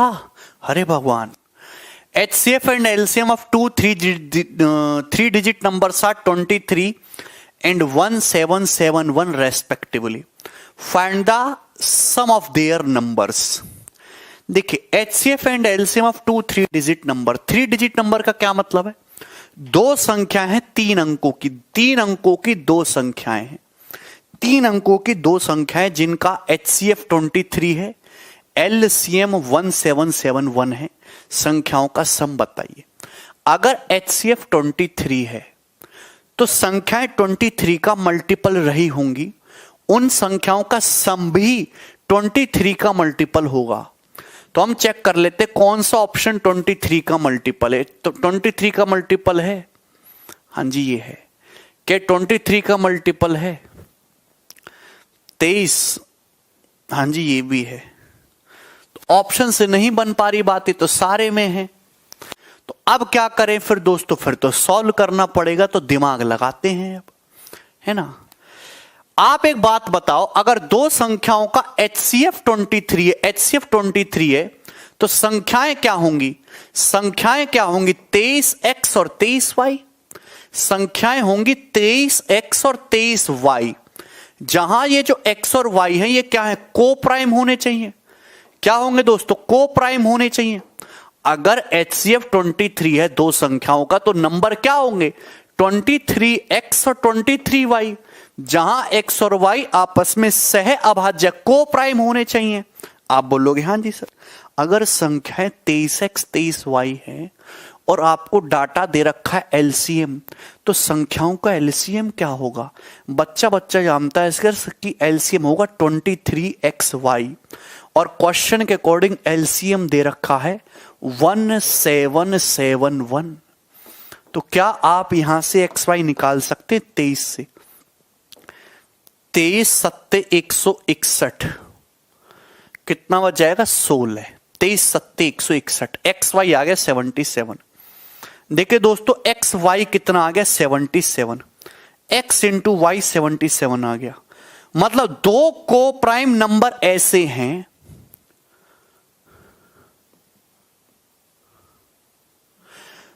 अरे भगवान। HCF and LCM of two three digit numbers are 23 and 1771 respectively. Find the sum of their numbers. देखिए HCF and LCM of two three digit number, three digit number का क्या मतलब है? दो संख्या है तीन अंकों की, तीन अंकों की दो संख्याएं हैं, तीन अंकों की दो संख्याएं जिनका HCF 23 है, LCM 1771 है। संख्याओं का सम बताइए। अगर HCF 23 है तो संख्याएं 23 का मल्टीपल रही होंगी, उन संख्याओं का सम भी 23 का मल्टीपल होगा। तो हम चेक कर लेते कौन सा ऑप्शन 23 का मल्टीपल है। तो 23 का मल्टीपल है, हाँ जी ये है। क्या 23 का मल्टीपल है 23? हाँ जी ये भी है। तो ऑप्शन से नहीं बन पा रही बातें, तो सारे में है। तो अब क्या करें फिर दोस्तों? फिर तो सॉल्व करना पड़ेगा, तो दिमाग लगाते हैं अब, है ना। आप एक बात बताओ, अगर दो संख्याओं का HCF 23 है, HCF 23 है, तो संख्याएं क्या होंगी? संख्याएं क्या होंगी? 23x और 23y। संख्याएं होंगी 23x और 23y। जहां ये जो x और y है ये क्या है? को प्राइम होने चाहिए। क्या होंगे दोस्तों? को प्राइम होने चाहिए। अगर HCF 23 है दो संख्याओं का, तो नंबर क्या होंगे? 23x और 23y। जहां x और y आपस में सह अभाज्य को प्राइम होने चाहिए। आप बोलोगे हाँ जी सर, अगर संख्याएं 23x 23y है और आपको डाटा दे रखा है LCM, तो संख्याओं का LCM क्या होगा? बच्चा बच्चा जानता है इसकी LCM होगा 23xy, और क्वेश्चन के अकॉर्डिंग LCM दे रखा है 1771। तो क्या आप यहां से xy निकाल सकते हैं 23 से? 23 सत्ते 161, कितना बच जाएगा? 16। 23 सत्ते 161, xy आ गया 77। देखिए दोस्तों xy कितना आ गया? 77। x इंटू वाई 77 आ गया। मतलब दो को प्राइम नंबर ऐसे हैं,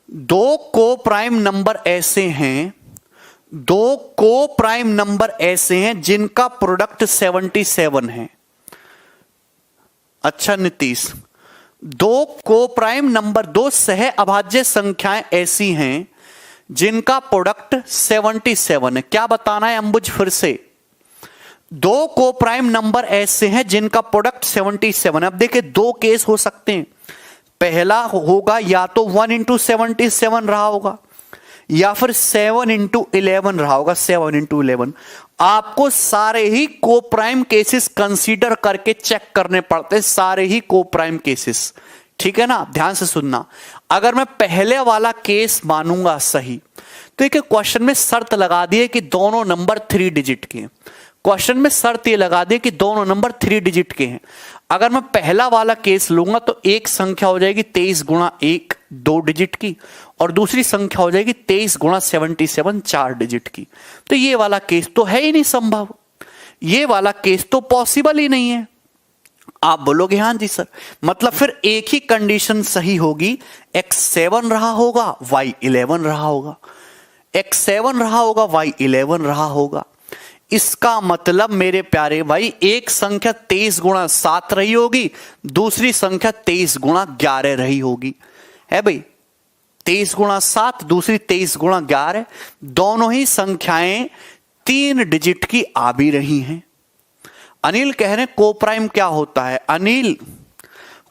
दो को प्राइम नंबर ऐसे हैं, दो को प्राइम नंबर ऐसे हैं जिनका प्रोडक्ट 77 है। अच्छा नीतीश, दो को प्राइम नंबर, दो सह अभाज्य संख्याएं ऐसी हैं जिनका प्रोडक्ट 77 है। क्या बताना है अंबुज? फिर से, दो को प्राइम नंबर ऐसे हैं जिनका प्रोडक्ट 77 है। अब देखिए दो केस हो सकते हैं। पहला होगा या तो 1 इंटू 77 रहा होगा, या फिर 7 इंटू 11 रहा होगा। 7 इंटू 11 आपको सारे ही को प्राइम केसेस कंसीडर करके चेक करने पड़ते हैं, सारे ही को प्राइम केसेस, ठीक है ना। ध्यान से सुनना, अगर मैं पहले वाला केस मानूंगा सही, तो एक क्वेश्चन में शर्त लगा दी है कि दोनों नंबर 3 डिजिट के हैं। क्वेश्चन में शर्त ये लगा दी कि दोनों नंबर 3 डिजिट के हैं। अगर मैं पहला वाला केस लूंगा तो एक संख्या हो जाएगी 23 गुणा 1 2 डिजिट की, और दूसरी संख्या हो जाएगी 23 गुणा 77 4 डिजिट की। तो ये वाला केस तो है ही नहीं संभव, ये वाला केस तो पॉसिबल ही नहीं है। आप बोलोगे हाँ जी सर, मतलब फिर एक ही कंडीशन सही होगी, x7 रहा होगा y11 रहा होगा, x7 रहा होगा y11 रहा होगा। इसका मतलब मेरे प्यारे भाई, एक संख्या 23 गुणा 7 रही होगी, दूसरी संख्या 23 गुणा 11 रही होगी, है भाई। 23 गुणा 7, दूसरी 23 गुणा 11, दोनों ही संख्याएं 3 डिजिट की आ भी रही हैं। अनिल कह रहे हैं को प्राइम क्या होता है? अनिल,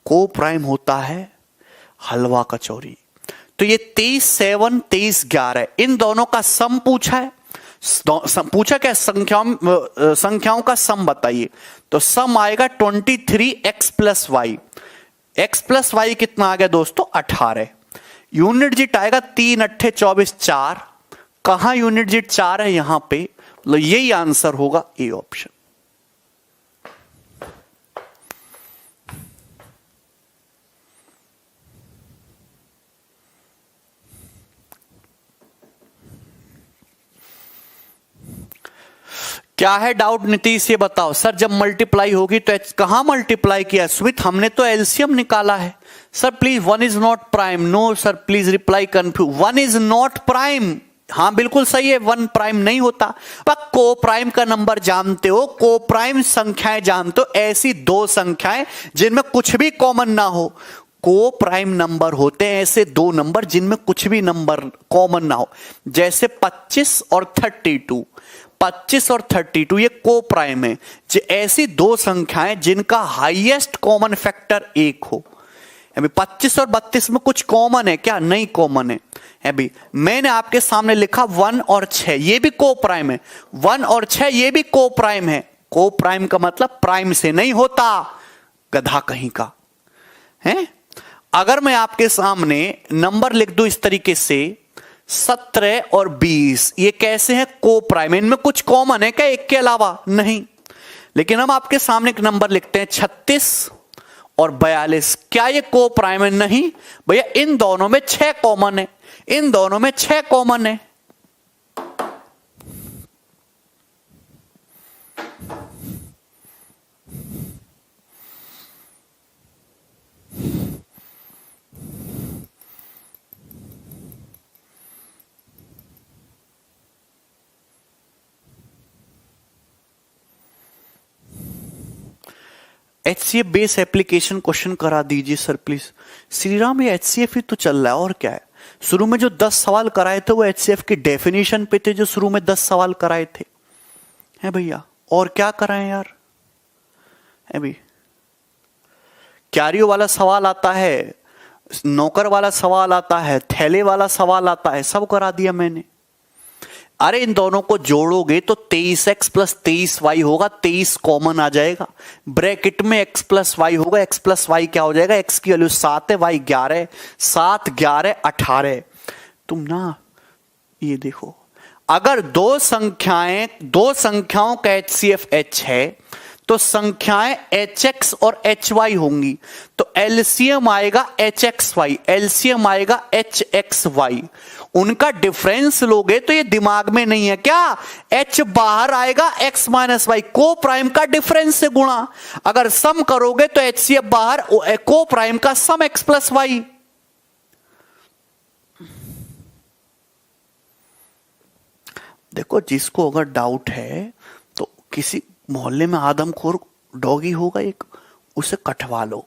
को प्राइम होता है हलवा कचौरी। तो ये 23 7 23 11, इन दोनों का सम पूछा है। पूछा क्या? संख्याओं का सम बताइए। तो सम आएगा 23x plus y. x plus y कितना आ गया दोस्तों? 18। यूनिट डिजिट आएगा 3 8 24 4। कहां यूनिट डिजिट 4 है? यहां पे। मतलब यही आंसर होगा ए ऑप्शन। क्या है डाउट नीतीश, ये बताओ। सर जब मल्टीप्लाई होगी तो कहां मल्टीप्लाई किया स्मिथ, हमने तो एलसीएम निकाला है। Sir please, one is not prime. No sir please reply confuse, one is not prime. हाँ बिल्कुल सही है, वन प्राइम नहीं होता। पर को प्राइम का नंबर जानते हो, को प्राइम संख्याएं जानते हो, ऐसी दो संख्याएं जिनमें कुछ भी कॉमन ना हो। को प्राइम नंबर होते हैं ऐसे दो नंबर जिनमें कुछ भी नंबर कॉमन ना हो, जैसे 25 और 32। 25 और 32 ये को प्राइम है। ऐसी दो संख्याएं जिनका हाईएस्ट कॉमन फैक्टर 1 हो। अभी 25 और 32 में कुछ कॉमन है क्या? नहीं कॉमन है। अभी मैंने आपके सामने लिखा 1 और 6, ये भी को प्राइम है। 1 और 6 ये भी को प्राइम है। को प्राइम का मतलब प्राइम से नहीं होता, गधा कहीं का है। अगर मैं आपके सामने नंबर लिख दूं इस तरीके से 17 और 20, ये कैसे हैं? को प्राइम। इनमें कुछ कॉमन है क्या एक के अलावा? नहीं। लेकिन हम आपके सामने एक नंबर लिखते हैं 36 और 42, क्या ये को प्राइम है? नहीं भैया, इन दोनों में 6 कॉमन है। इन दोनों में 6 कॉमन है। HCF बेस एप्लीकेशन क्वेश्चन करा दीजिए सर प्लीज। श्रीराम ये HCF ही तो चल रहा है और क्या है। शुरू में जो 10 सवाल कराए थे वो HCF की डेफिनेशन पे थे, जो शुरू में 10 सवाल कराए थे। है भैया, और क्या कराएं यार। है भाई, क्यारियों वाला सवाल आता है, नौकर वाला सवाल आता है, थैले वाला सवाल आता है, सब करा दिया मैंने। अरे इन दोनों को जोड़ोगे तो 23x प्लस 23y होगा, 23 कॉमन आ जाएगा। ब्रैकेट में x प्लस वाई होगा, x प्लस वाई क्या हो जाएगा? x की वैल्यू 7 है, y 11, 7 11 18। तुम ना ये देखो, अगर दो संख्याओं का HCF h है तो संख्याएं hx और hy होंगी, तो एलसीएम आएगा hxy, एलसीएम आएगा hxy। उनका डिफरेंस लोगे तो ये दिमाग में नहीं है क्या? h बाहर आएगा x माइनस वाई, को प्राइम का डिफरेंस से गुणा। अगर सम करोगे तो HCF बाहर, को प्राइम का सम x प्लस वाई। देखो, जिसको अगर डाउट है तो किसी मोहल्ले में आदमखोर डॉगी होगा एक, उसे कटवा लो,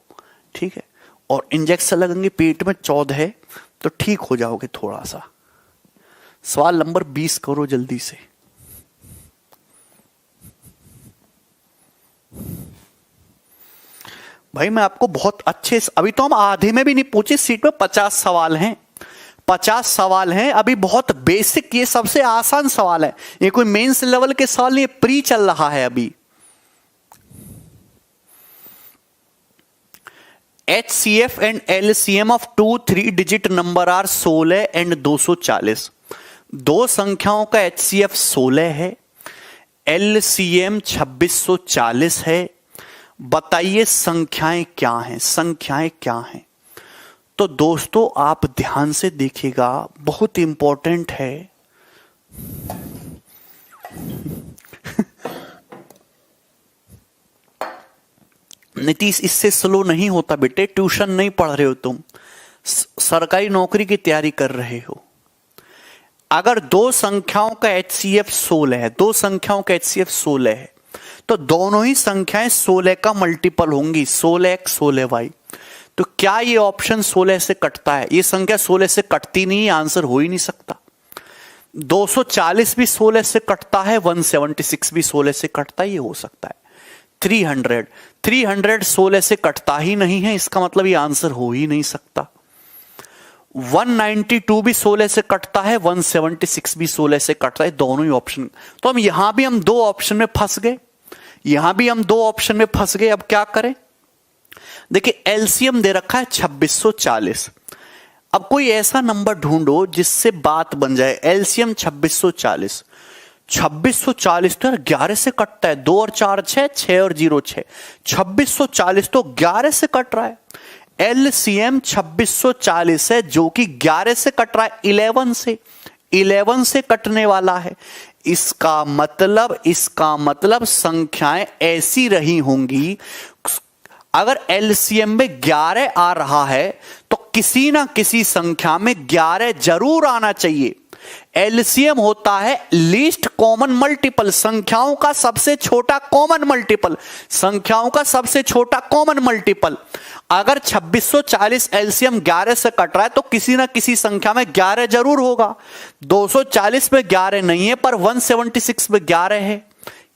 ठीक है, और इंजेक्शन लगेंगे पेट में 14 है तो ठीक हो जाओगे थोड़ा सा। सवाल नंबर 20 करो जल्दी से। भाई मैं आपको बहुत अच्छे, अभी तो हम आधे में भी नहीं पूछे, सीट में 50 सवाल हैं, 50 सवाल हैं अभी, बहुत बेसिक, ये सबसे आसान सवाल है। ये कोई मेंस लेवल के सवाल नहीं, प्री चल रहा है अभी। HCF and LCM of 2 3 digit number are 16 and 240। दो संख्याओं का HCF 16 है, LCM 2640 है। बताइए संख्याएं क्या हैं? संख्याएं क्या हैं? तो दोस्तों आप ध्यान से देखिएगा, बहुत इंपॉर्टेंट है। नीतीश इससे स्लो नहीं होता बेटे, ट्यूशन नहीं पढ़ रहे हो तुम, सरकारी नौकरी की तैयारी कर रहे हो। अगर दो संख्याओं का HCF 16 है, दो संख्याओं का HCF 16 है, तो दोनों ही संख्याएं 16 का मल्टीपल होंगी, 16x 16y। तो क्या ये ऑप्शन 16 से कटता है? ये संख्या 16 से कटती नहीं, आंसर हो ही नहीं सकता। 240 भी 16 से कटता है, 176 भी 16 से कटता है, ये हो सकता है। 300 16 से कटता ही नहीं है, इसका मतलब ये आंसर हो ही नहीं सकता। 192 भी 16 से कटता है, 176 भी 16 से कटता है, दोनों ही ऑप्शन। तो हम यहां भी हम दो ऑप्शन में फंस गए, यहां भी हम दो ऑप्शन में फंस गए। अब क्या करें? देखिए एलसीएम दे रखा है 2640। अब कोई ऐसा नंबर ढूंढो जिससे बात बन जाए। एलसीएम 2640, 2640 तो यार 11 से कटता है, 2 और 4 6, 6 और 0 6, 2640 तो 11 से कट रहा है। एलसीएम 2640 है जो कि 11 से कट रहा है, 11 से कटने वाला है। इसका मतलब संख्याएं ऐसी रही होंगी। अगर एलसीएम में 11 आ रहा है तो किसी ना किसी संख्या में 11 जरूर आना चाहिए। एलसीएम होता है लीस्ट कॉमन मल्टीपल, संख्याओं का सबसे छोटा कॉमन मल्टीपल, संख्याओं का सबसे छोटा कॉमन मल्टीपल। अगर 2640 एलसीएम 11 से कट रहा है तो किसी ना किसी संख्या में 11 जरूर होगा। 240 में 11 नहीं है पर 176 में 11 है,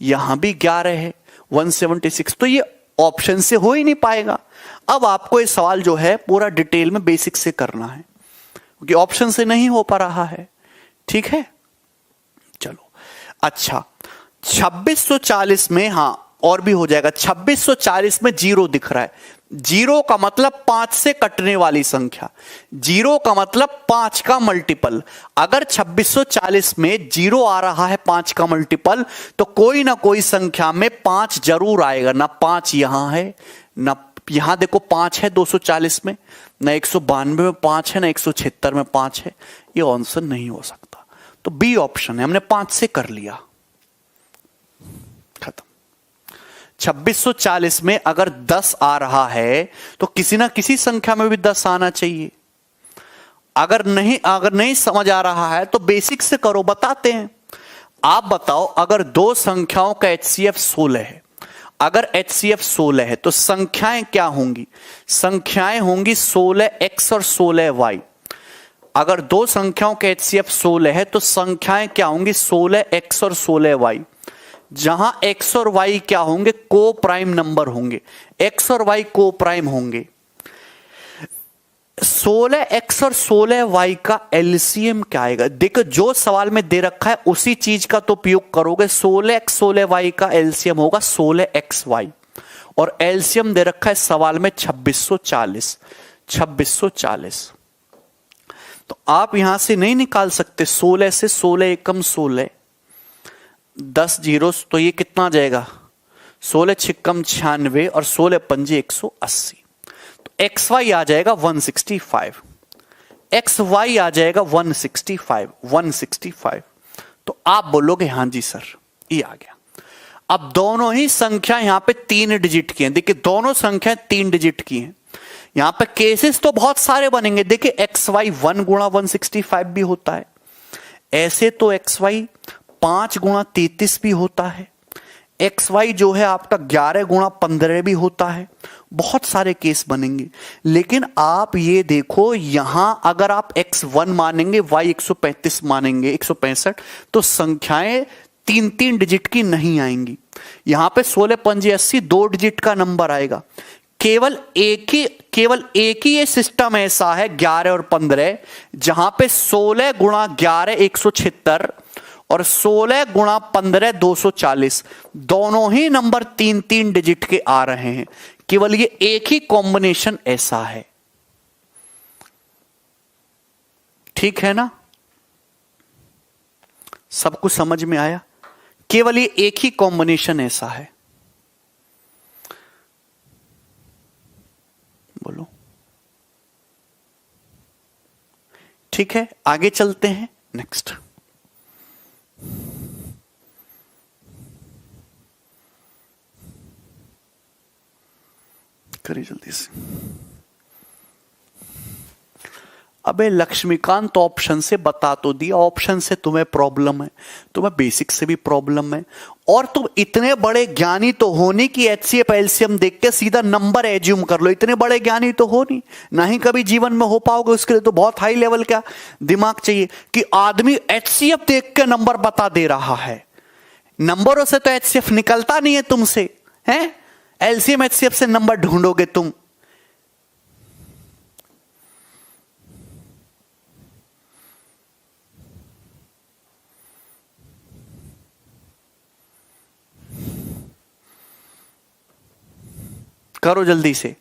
यहां भी 11 है 176, तो ये ऑप्शन से हो ही नहीं पाएगा। अब आपको ये सवाल जो है पूरा डिटेल में बेसिक से करना है क्योंकि ऑप्शन से नहीं हो पा रहा है। ठीक है, चलो अच्छा 2640 में, हां और भी हो जाएगा। 2640 में 0 दिख रहा है, 0 का मतलब 5 से कटने वाली संख्या, 0 का मतलब 5 का मल्टीपल। अगर 2640 में 0 आ रहा है 5 का मल्टीपल तो कोई ना कोई संख्या में 5 जरूर आएगा। ना 5 यहां है, ना यहां देखो 5 है 240 में, ना 192 में 5 है, ना 176 में 5 है, ये आंसर नहीं हो सकता। तो बी ऑप्शन है, हमने 5 से कर लिया, खत्म। 2640 में अगर 10 आ रहा है तो किसी ना किसी संख्या में भी 10 आना चाहिए। अगर नहीं समझ आ रहा है तो बेसिक से करो, बताते हैं। आप बताओ, अगर दो संख्याओं का HCF 16 है, अगर HCF 16 है तो संख्याएं क्या होंगी? संख्याएं होंगी 16x और 16y। अगर दो संख्याओं के HCF 16 है तो संख्याएं क्या होंगी? 16x और 16y। जहां x और y क्या होंगे? को प्राइम नंबर होंगे, x और y को प्राइम होंगे। 16x और 16y का एलसीएम क्या आएगा? देखो जो सवाल में दे रखा है उसी चीज का तो उपयोग करोगे। 16x 16y का एलसीएम होगा 16xy और एलसीएम दे रखा है सवाल में 2640। 2640 तो आप यहां से नहीं निकाल सकते। 16 से 16 एकम 16, 10 जीरो, तो ये कितना आ जाएगा? 16 छिक्कम 96 और 16 पंजे 180। तो एक्स वाई आ जाएगा 165, एक्स वाई आ जाएगा 165। तो आप बोलोगे हां जी सर, ये आ गया। अब दोनों ही संख्या यहां पे 3 डिजिट की हैं। देखिए दोनों संख्या 3 डिजिट की हैं। यहां पे केसेस तो बहुत सारे बनेंगे। देखिए एक्स वाई 1 गुणा 165 भी होता है, ऐसे तो एक्स वाई 5 गुणा 33 भी होता है, एक्स वाई जो है आपका 11 गुणा 15 भी होता है। बहुत सारे केस बनेंगे। लेकिन आप ये देखो, यहां अगर आप x1 मानेंगे, y 135 मानेंगे, 165, तो संख्याएं 3 डिजिट की नहीं आएंगी। यहां पे 16 पंजे 80 2 डिजिट का नंबर आएगा। केवल एक ही ये सिस्टम ऐसा है 11 और 15, जहां पे 16 गुणा 11 176 और 16 गुणा 15 240, दोनों ही नंबर 3 डिजिट के आ रहे हैं। केवल ये एक ही कॉम्बिनेशन ऐसा है। ठीक है ना? सब कुछ समझ में आया? केवल ये एक ही कॉम्बिनेशन ऐसा है। बोलो। ठीक है, आगे चलते हैं। नेक्स्ट करिए जल्दी से। अबे लक्ष्मीकांत ऑप्शन से बता तो दिया, ऑप्शन से तुम्हें प्रॉब्लम है, तुम्हें बेसिक से भी प्रॉब्लम है, और तुम इतने बड़े ज्ञानी तो हो नहीं कि एचसीएफ एलसीएम देख के सीधा नंबर एज्यूम कर लो। इतने बड़े ज्ञानी तो हो नहीं, ना ही कभी जीवन में हो पाओगे। उसके लिए तो बहुत हाई लेवल का दिमाग चाहिए कि आदमी एचसीएफ देख के नंबर बता दे रहा है। नंबरों से तो एचसीएफ निकलता नहीं है तुमसे, है? एलसीएम एचसीएफ से नंबर ढूंढोगे तुम। करो जल्दी से।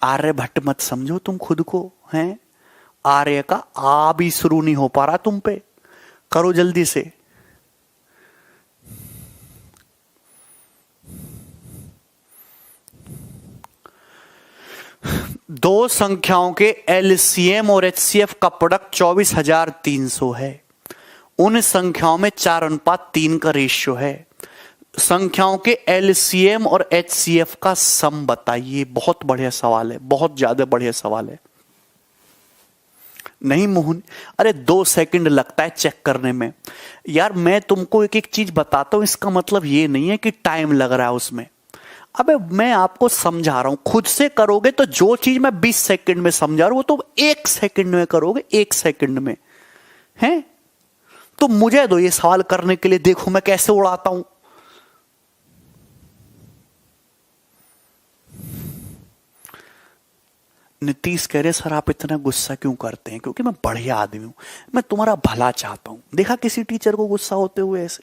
आर्यभट्ट मत समझो तुम खुद को, हैं? आर्य का आ भी शुरू नहीं हो पा रहा तुम पे। करो जल्दी से। दो संख्याओं के एलसीएम और एचसीएफ का प्रोडक्ट 24,300 है उन संख्याओं में 4:3 का रेशियो है। संख्याओं के एलसीएम और एचसीएफ का सम बताइए। बहुत बढ़िया सवाल है, बहुत ज्यादा बढ़िया सवाल है। नहीं मोहन, अरे 2 सेकंड लगता है चेक करने में। यार मैं तुमको एक एक चीज बताता हूं, इसका मतलब ये नहीं है कि टाइम लग रहा है उसमें। अबे मैं आपको समझा रहा हूं, खुद से करोगे तो जो चीज मैं 20 सेकंड में समझा रहा हूं वो तो 1 सेकंड में करोगे, 1 सेकंड में है। तो मुझे दो ये सवाल करने के लिए, देखो मैं कैसे उड़ाता हूं। नीतीश कह रहे सर आप इतना गुस्सा क्यों करते हैं? क्योंकि मैं बढ़िया आदमी हूं, मैं तुम्हारा भला चाहता हूं। देखा किसी टीचर को गुस्सा होते हुए? ऐसे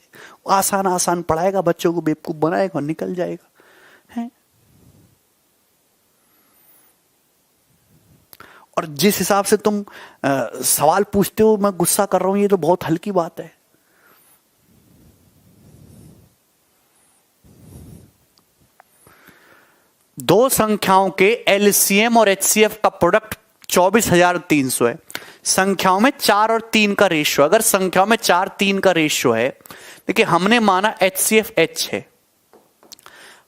आसान आसान पढ़ाएगा, बच्चों को बेवकूफ बनाएगा और निकल जाएगा है। और जिस हिसाब से तुम सवाल पूछते हो मैं गुस्सा कर रहा हूं, ये तो बहुत हल्की बात है। दो संख्याओं के एलसीएम और एचसीएफ का प्रोडक्ट 24,300 है। संख्याओं में 4 और 3 का रेशियो, अगर संख्याओं में 4 3 का रेशियो है, देखिए हमने माना एचसीएफ एच है,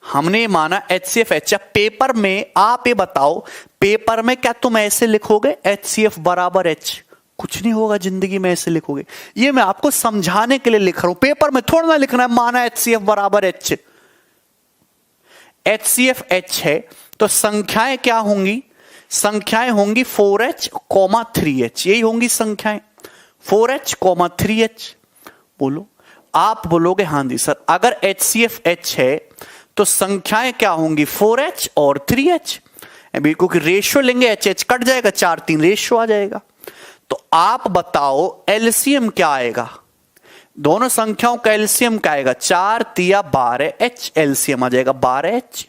हमने माना एचसीएफ एच है। पेपर में आप ये बताओ, पेपर में क्या तुम ऐसे लिखोगे एचसीएफ बराबर एच? कुछ नहीं होगा जिंदगी में ऐसे लिखोगे। ये मैं आपको समझाने के लिए लिख रहा हूं, पेपर में थोड़ा ना लिखना है माना एचसीएफ बराबर एच। एचसीएफ एच है तो संख्याएं क्या होंगी? संख्याएं होंगी 4h, 3h, यही होंगी संख्याएं 4h, 3h। बोलो, आप बोलोगे हां जी सर। अगर एचसीएफ एच है तो संख्याएं क्या होंगी? 4h और 3h। अभी क्योंकि रेशियो लेंगे एच एच कट जाएगा, 4 3 रेशियो आ जाएगा। तो आप बताओ एलसीएम क्या आएगा? दोनों संख्याओं का एलसीएम क्या आएगा? 4 तिया 12h, एलसीएम आ जाएगा 12h।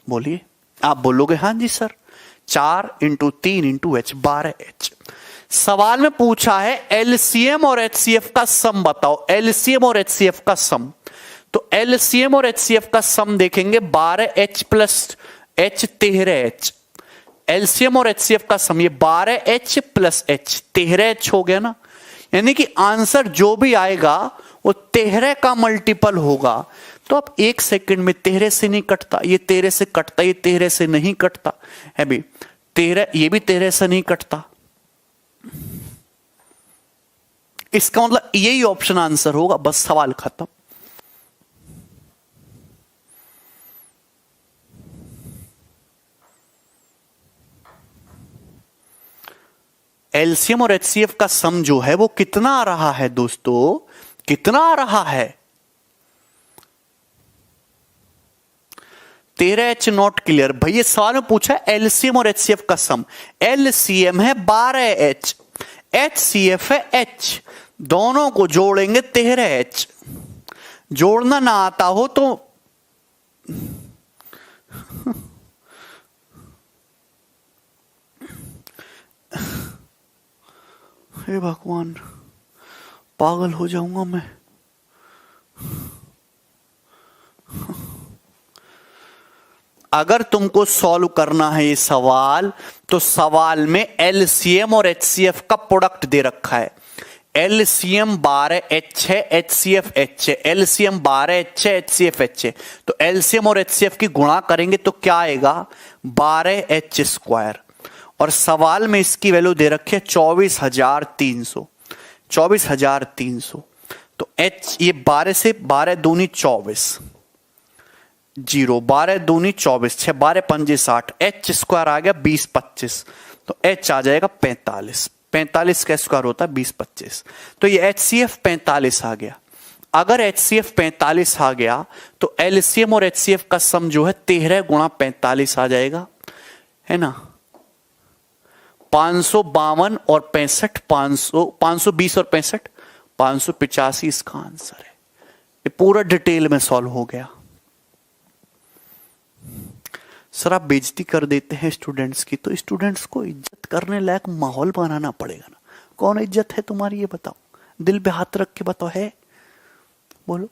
बोलिए, आप बोलोगे हां जी sir. 4 into 3 into h, 12h। सवाल में पूछा है एलसीएम और एचसीएफ का सम बताओ। एलसीएम और एचसीएफ का सम, तो एलसीएम और एचसीएफ का सम देखेंगे 12h plus h, 13h। LCM और एचसीएफ का सम ये 12h प्लस h, 13h हो गया ना। यानी कि आंसर जो भी आएगा वो 13 का मल्टीपल होगा। तो अब 1 सेकंड में 13 से नहीं कटता, ये 13 से कटता, ये 13 से नहीं कटता है भी 13, ये भी 13 से नहीं कटता। इसका मतलब यही ऑप्शन आंसर होगा, बस सवाल खत्म। एलसीएम और एचसीएफ का सम जो है वो कितना आ रहा है दोस्तों? कितना आ रहा है? 13h not clear. भैया सवाल में पूछा है एलसीएम और एचसीएफ का सम। एलसीएम है 12h, एचसीएफ है h, दोनों को जोड़ेंगे 13h। जोड़ना ना आता हो तो हे भगवान, पागल हो जाऊंगा मैं। अगर तुमको सॉल्व करना है ये सवाल, तो सवाल में एलसीएम और एचसीएफ का प्रोडक्ट दे रखा है। एलसीएम 12h है, एचसीएफ h है। एलसीएम 12h है, एचसीएफ h है। तो एलसीएम और एचसीएफ की गुणा करेंगे तो क्या आएगा? 12h square. और सवाल में इसकी वैल्यू दे रखी है 24,300। 24,300। तो h ये 12 से 12 दूनी 24, 0 12 दूनी 24, 6 12 पंजे 60, h स्क्वायर आ गया 20 25। तो h आ जाएगा 45। 45 का स्क्वायर होता है 20 25। तो ये एचसीएफ 45 आ गया। अगर एचसीएफ 45 आ गया तो एलसीएम और एचसीएफ का सम जो है 13 गुणा 45 आ जाएगा, है ना। 552 और 65, 520 और 65, 585 इसका आंसर है। ये पूरा डिटेल में सॉल्व हो गया। सर आप बेइज्जती कर देते हैं स्टूडेंट्स की, तो स्टूडेंट्स को इज्जत करने लायक माहौल बनाना पड़ेगा ना। कौन इज्जत है तुम्हारी ये बताओ, दिल पे हाथ रख के बताओ, है? बोलो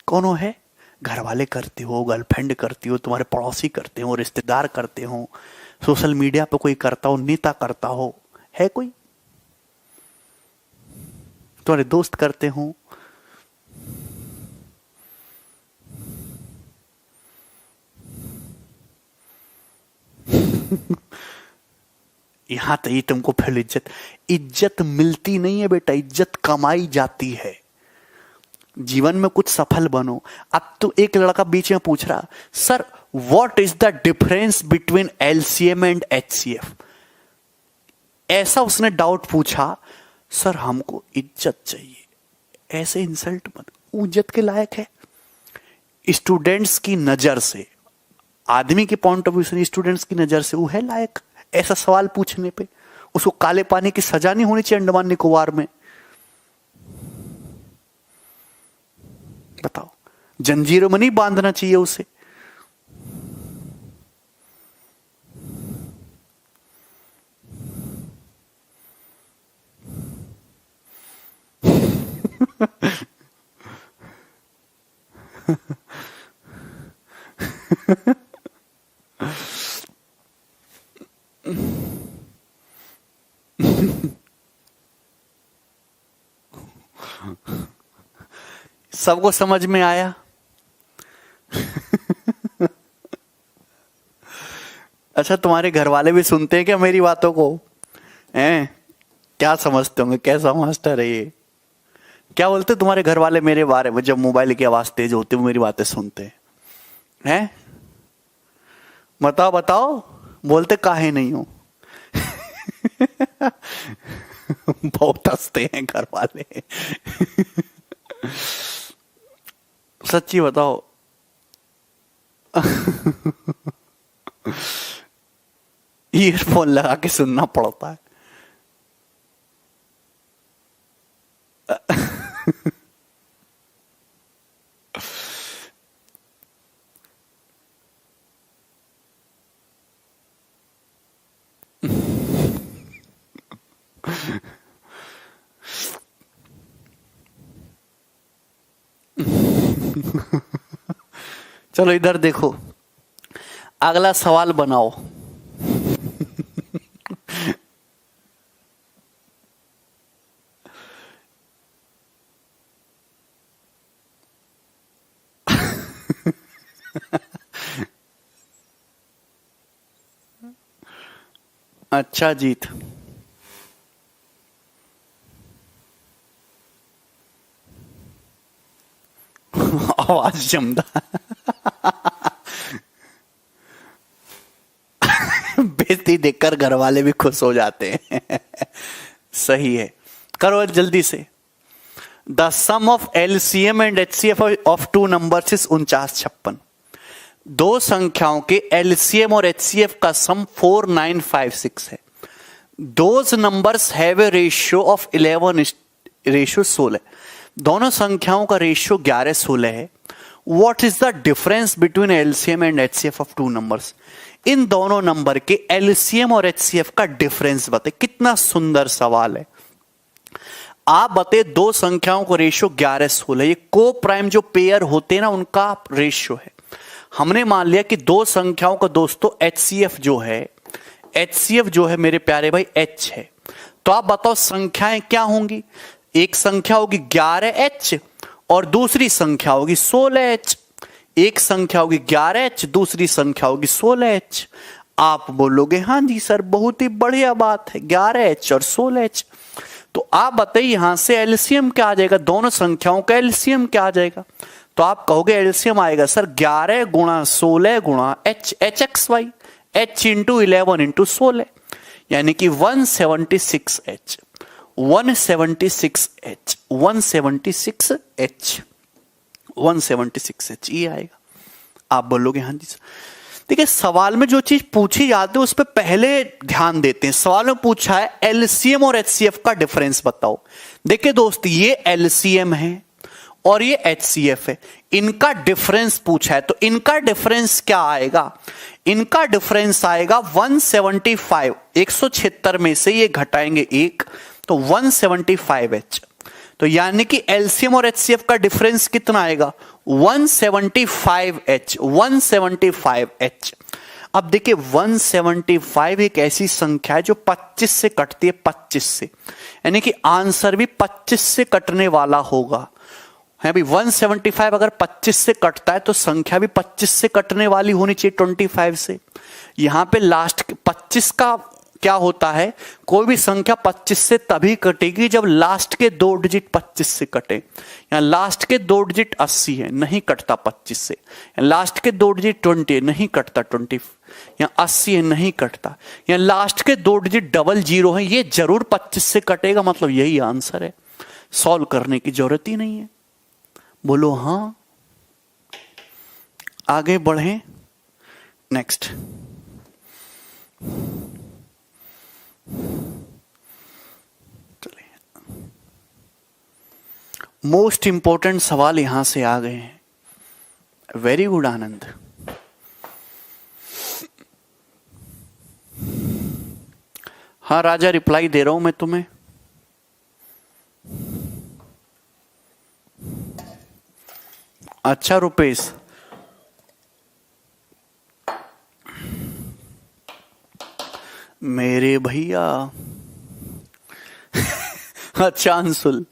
कौन है? घर वाले करते हो, गर्लफ्रेंड करती हो, तुम्हारे पड़ोसी करते हो, रिश्तेदार करते हो, सोशल मीडिया पे कोई करता हो, नेता करता हो, है कोई? तुम्हारे दोस्त करते हो। यहां तक ही तुमको फिर इज्जत मिलती नहीं है बेटा, इज्जत कमाई जाती है। जीवन में कुछ सफल बनो। अब तो एक लड़का बीच में पूछ रहा, sir what is the difference between LCM and HCF. ऐसा उसने डाउट पूछा, सर हमको इज्जत चाहिए। ऐसे इंसल्ट मत, इज्जत के लायक है। स्टूडेंट्स की नजर से, आदमी के पॉइंट ऑफ व्यू से, स्टूडेंट्स की नजर से वो है लायक ऐसा सवाल पूछने पे। उसको काले पानी की सजा नहीं होनी चाहिए अंडमान निकोबार में। बताओ, जंजीरों में नहीं बांधना चाहिए उसे। सबको समझ में आया? अच्छा, तुम्हारे घर वाले भी सुनते हैं क्या मेरी बातों को? हैं? क्या समझते होंगे, कैसा मास्टर है ये? क्या बोलते तुम्हारे घर वाले मेरे बारे में जब मोबाइल की आवाज तेज होती है, वो मेरी बातें सुनते हैं? बताओ बताओ, बोलते काहे नहीं हो? बहुत हंसते हैं घर वाले। सच्ची बताओ। ईयरफोन लगा के सुनना पड़ता है। चलो इधर देखो, अगला सवाल बनाओ। अच्छा जीत, आवाज जमदा। बेइज्जती देखकर घर वाले भी खुश हो जाते हैं। सही है, करो जल्दी से। The sum of LCM and HCF of two numbers is 4956। दो संख्याओं के एलसीएम और एचसीएफ का सम 4956 है। Those numbers have a ratio of 11 ratio 16। दोनों संख्याओं का रेशियो 11-16 है। What is the difference between LCM and HCF of two numbers. इन दोनों नंबर के एलसीएम और एचसीएफ का डिफरेंस बताए। कितना सुंदर सवाल है। आप बताए दो संख्याओं का रेशियो 11-16, ये को प्राइम जो पेयर होते हैं ना, उनका रेशियो है। हमने मान लिया कि दो संख्याओं का दोस्तों एचसीएफ जो है मेरे प्यारे भाई एच है। तो आप बताओ संख्याएं क्या होंगी। एक संख्या होगी 11H और दूसरी संख्या होगी 16H। एक संख्या होगी 11H, दूसरी संख्या होगी 16H। आप बोलोगे हाँ जी सर, बहुत ही बढ़िया बात है, 11H और 16H। तो आप बताइए यहां से एलसीएम क्या आ जाएगा, दोनों संख्याओं का एलसीएम क्या आ जाएगा। तो आप कहोगे एलसीएम आएगा सर 11 गुणा 16 गुणा H, HXY, H into 11 into 16, यानी कि 176H, 176H, 176H, 176H ये आएगा। आप बोलोगे हाँ जी सर। देखिए, सवाल में जो चीज पूछी जाती है उस पर पहले ध्यान देते हैं। सवाल में पूछा है एलसीएम और एचसीएफ का डिफरेंस बताओ। देखिए दोस्त, ये एलसीएम है और ये एचसीएफ है, इनका डिफरेंस पूछा है। तो इनका डिफरेंस क्या आएगा, इनका डिफरेंस आएगा 175। 176 में से ये घटाएंगे 1, तो 175H। तो यानी कि एलसीएम और एचसीएफ का डिफरेंस कितना आएगा, 175H, 175H। अब देखिए 175 एक ऐसी संख्या है जो 25 से कटती है, 25 से, यानी कि आंसर भी 25 से कटने वाला होगा। है भाई 175 अगर 25 से कटता है तो संख्या भी 25 से कटने वाली होनी चाहिए 25 से। यहां पे लास्ट 25 का क्या होता है, कोई भी संख्या 25 से तभी कटेगी जब लास्ट के 2 डिजिट 25 से कटे। यहां लास्ट के 2 डिजिट 80 है, नहीं कटता 25 से। लास्ट के 2 डिजिट 20 है, नहीं कटता 20। यहां 80 है, नहीं कटता। यहां लास्ट के 2 डिजिट 00 है, ये जरूर 25 से कटेगा, मतलब यही आंसर है। सॉल्व करने की जरूरत ही नहीं है। बोलो हाँ। आगे बढ़े, नेक्स्ट। चलिए मोस्ट इंपॉर्टेंट सवाल यहां से आ गए हैं। वेरी गुड आनंद। हाँ राजा, रिप्लाई दे रहा हूं मैं तुम्हें। अच्छा रुपेश, मेरे भैया। अच्छा अंशुल,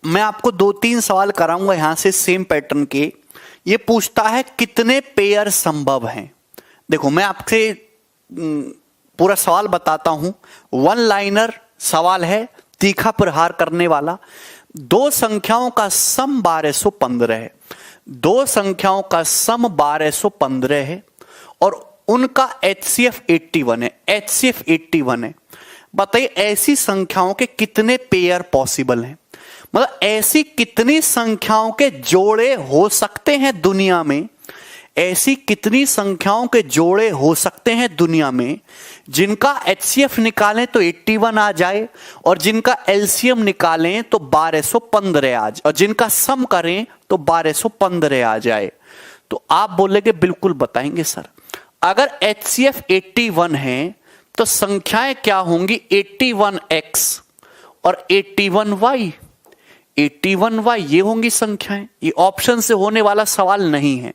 मैं आपको 2-3 सवाल कराऊंगा यहां से सेम पैटर्न के। ये पूछता है कितने पेयर संभव हैं। देखो मैं आपसे पूरा सवाल बताता हूं। 1 लाइनर सवाल है, तीखा प्रहार करने वाला। 2 संख्याओं का सम 1215 है। 2 संख्याओं का सम 1215 है और उनका HCF 81 है। HCF 81 है। बताइए ऐसी संख्याओं के कितने पेयर पॉसिबल हैं, मतलब ऐसी कितनी संख्याओं के जोड़े हो सकते हैं दुनिया में। ऐसी कितनी संख्याओं के जोड़े हो सकते हैं दुनिया में जिनका HCF निकालें तो 81 आ जाए और जिनका LCM निकालें तो 1215 आ जाए और जिनका सम करें तो 1215 आ जाए। तो आप बोलेंगे बिल्कुल बताएंगे सर। अगर HCF 81 है तो संख्याएं क्या होंगी, 81x और 81y। 81y ये होंगी संख्याएं। ये ऑप्शन से होने वाला सवाल नहीं है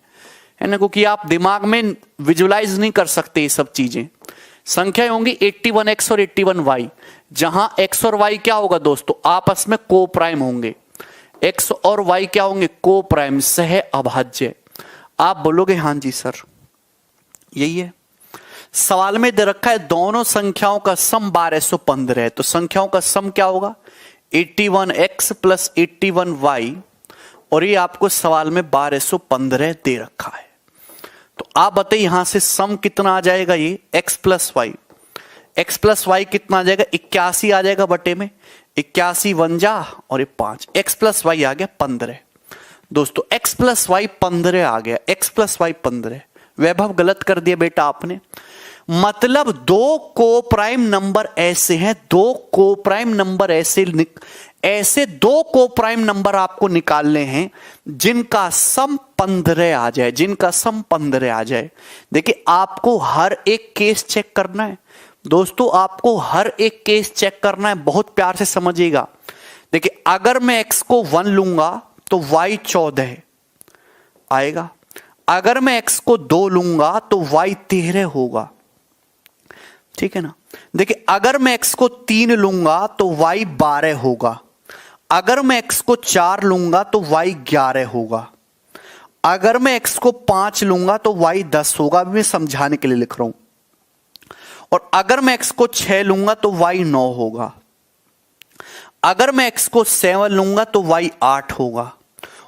ना, क्योंकि आप दिमाग में विजुलाइज नहीं कर सकते ये सब चीजें। संख्याएं होंगी 81x और 81y, जहां x और y क्या होगा दोस्तों, आपस में को प्राइम होंगे। x और y क्या होंगे, को प्राइम, सह अभाज्य। आप बोलोगे हाँ जी सर यही है। सवाल में दे रखा है दोनों संख्याओं का सम 1215 है, तो संख्याओं का सम क्या होगा, 81x प्लस 81y, और ये आपको सवाल में 1215 दे रखा है। तो आप बताइए यहां से सम कितना आ जाएगा, ये x plus y. x plus y कितना आ जाएगा, 81 आ जाएगा बटे में 81 वन जा और ये 5, x प्लस वाई आ गया 15। दोस्तों x प्लस वाई 15 आ गया, x प्लस वाई 15। वैभव गलत कर दिया बेटा आपने। मतलब 2 को प्राइम नंबर ऐसे हैं, 2 को प्राइम नंबर ऐसे 2 को प्राइम नंबर आपको निकालने हैं जिनका सम 15 आ जाए, जिनका सम 15 आ जाए। देखिए आपको हर एक केस चेक करना है दोस्तों, आपको हर एक केस चेक करना है, बहुत प्यार से समझिएगा। देखिए अगर मैं x को 1 लूंगा तो y 14 आएगा, अगर मैं x को 2 लूंगा तो y 13 होगा, ठीक है ना। देखिए अगर मैं x को 3 लूंगा तो y 12 होगा, अगर मैं x को 4 लूंगा तो y 11 होगा, अगर मैं x को 5 लूंगा तो y 10 होगा। अभी मैं समझाने के लिए लिख रहा हूं। और अगर मैं x को 6 लूंगा तो y 9 होगा, अगर मैं x को 7 लूंगा तो y 8 होगा,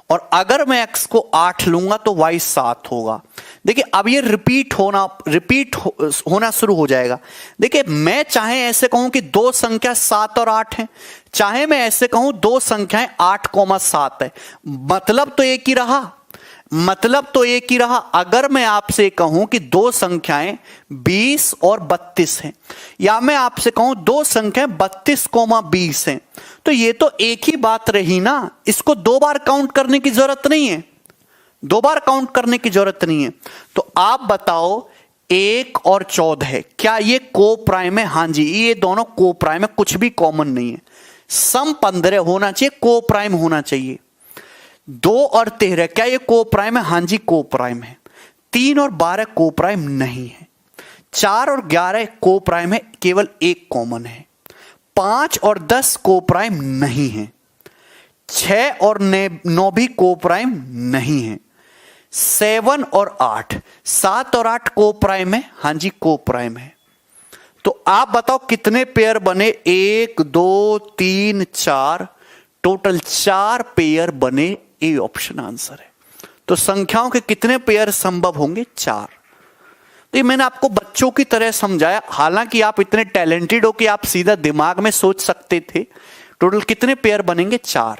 और अगर मैं x को 8 लूंगा तो y 7 होगा। देखिए अब ये रिपीट होना शुरू हो जाएगा। देखिए मैं चाहे ऐसे कहूं कि 2 संख्या 7 और 8 हैं, चाहे मैं ऐसे कहूं 2 संख्याएं 8,7 है, मतलब तो एक ही रहा, मतलब तो एक ही रहा। अगर मैं आपसे कहूं कि 2 संख्याएं 20 और 32 हैं, या मैं आपसे कहूं 2 संख्याएं 32,20 हैं, तो ये तो एक ही बात रही ना। इसको 2 बार काउंट करने की जरूरत नहीं है, 2 बार काउंट करने की जरूरत नहीं है। तो आप बताओ 1 और 14 है, क्या ये को प्राइम है? हाँ जी, ये दोनों को प्राइम है, कुछ भी कॉमन नहीं है। सम 15 होना चाहिए, को प्राइम होना चाहिए। 2 और 13 क्या ये को प्राइम है? हाँ जी, को प्राइम है। 3 और 12 को प्राइम नहीं है। 4 और 11 को प्राइम है, केवल एक कॉमन है। 5 और 10 को प्राइम नहीं है। 6 और 9 भी को प्राइम नहीं है। 7 और 8, 7 और 8 को प्राइम है, हाँ जी को प्राइम है। तो आप बताओ कितने पेयर बने? 1 2 3 4, टोटल 4 पेयर बने। ए ऑप्शन आंसर है। तो संख्याओं के कितने पेयर संभव होंगे? 4। तो ये मैंने आपको बच्चों की तरह समझाया, हालांकि आप इतने टैलेंटेड हो कि आप सीधा दिमाग में सोच सकते थे। टोटल कितने पेयर बनेंगे? 4।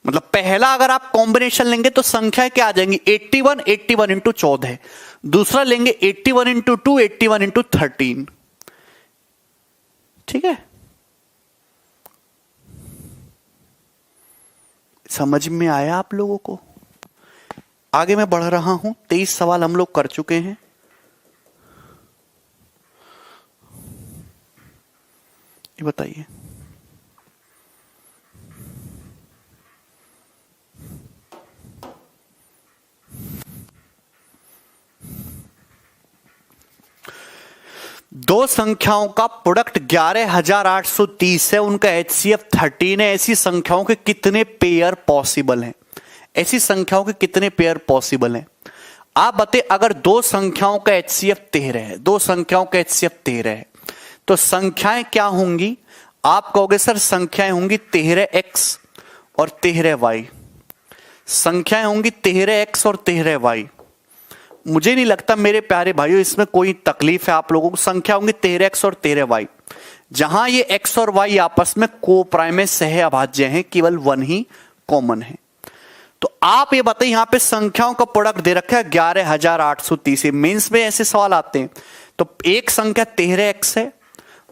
मतलब पहला अगर आप कॉम्बिनेशन लेंगे तो संख्या क्या आ जाएंगी? 81, 81 इंटू 14। दूसरा लेंगे 81 इंटू 2, 81 इंटू 13। ठीक है, समझ में आया आप लोगों को? आगे मैं बढ़ रहा हूं। 23 सवाल हम लोग कर चुके हैं। ये बताइए, दो संख्याओं का प्रोडक्ट 11,830 है, उनका HCF 13 है। ऐसी संख्याओं के कितने पेयर पॉसिबल हैं? ऐसी संख्याओं के कितने पेयर पॉसिबल हैं? आप बताइए, अगर दो संख्याओं का HCF 13 है, दो संख्याओं का HCF 13 है, तो संख्याएं क्या होंगी? आप कहोगे सर संख्याएं होंगी 13x और 13y। संख्याएं होंगी 13x और 13y। मुझे नहीं लगता मेरे प्यारे भाइयों इसमें कोई तकलीफ है आप लोगों को। संख्या होंगी 13x और 13y, जहां ये x और y आपस में को प्राइम सह अभाज्य हैं, केवल 1 ही कॉमन है। तो आप ये बताइए, यहां पे संख्याओं का प्रोडक्ट दे रखा है 11,830। मेंस में ऐसे सवाल आते हैं। तो एक संख्या 13x है,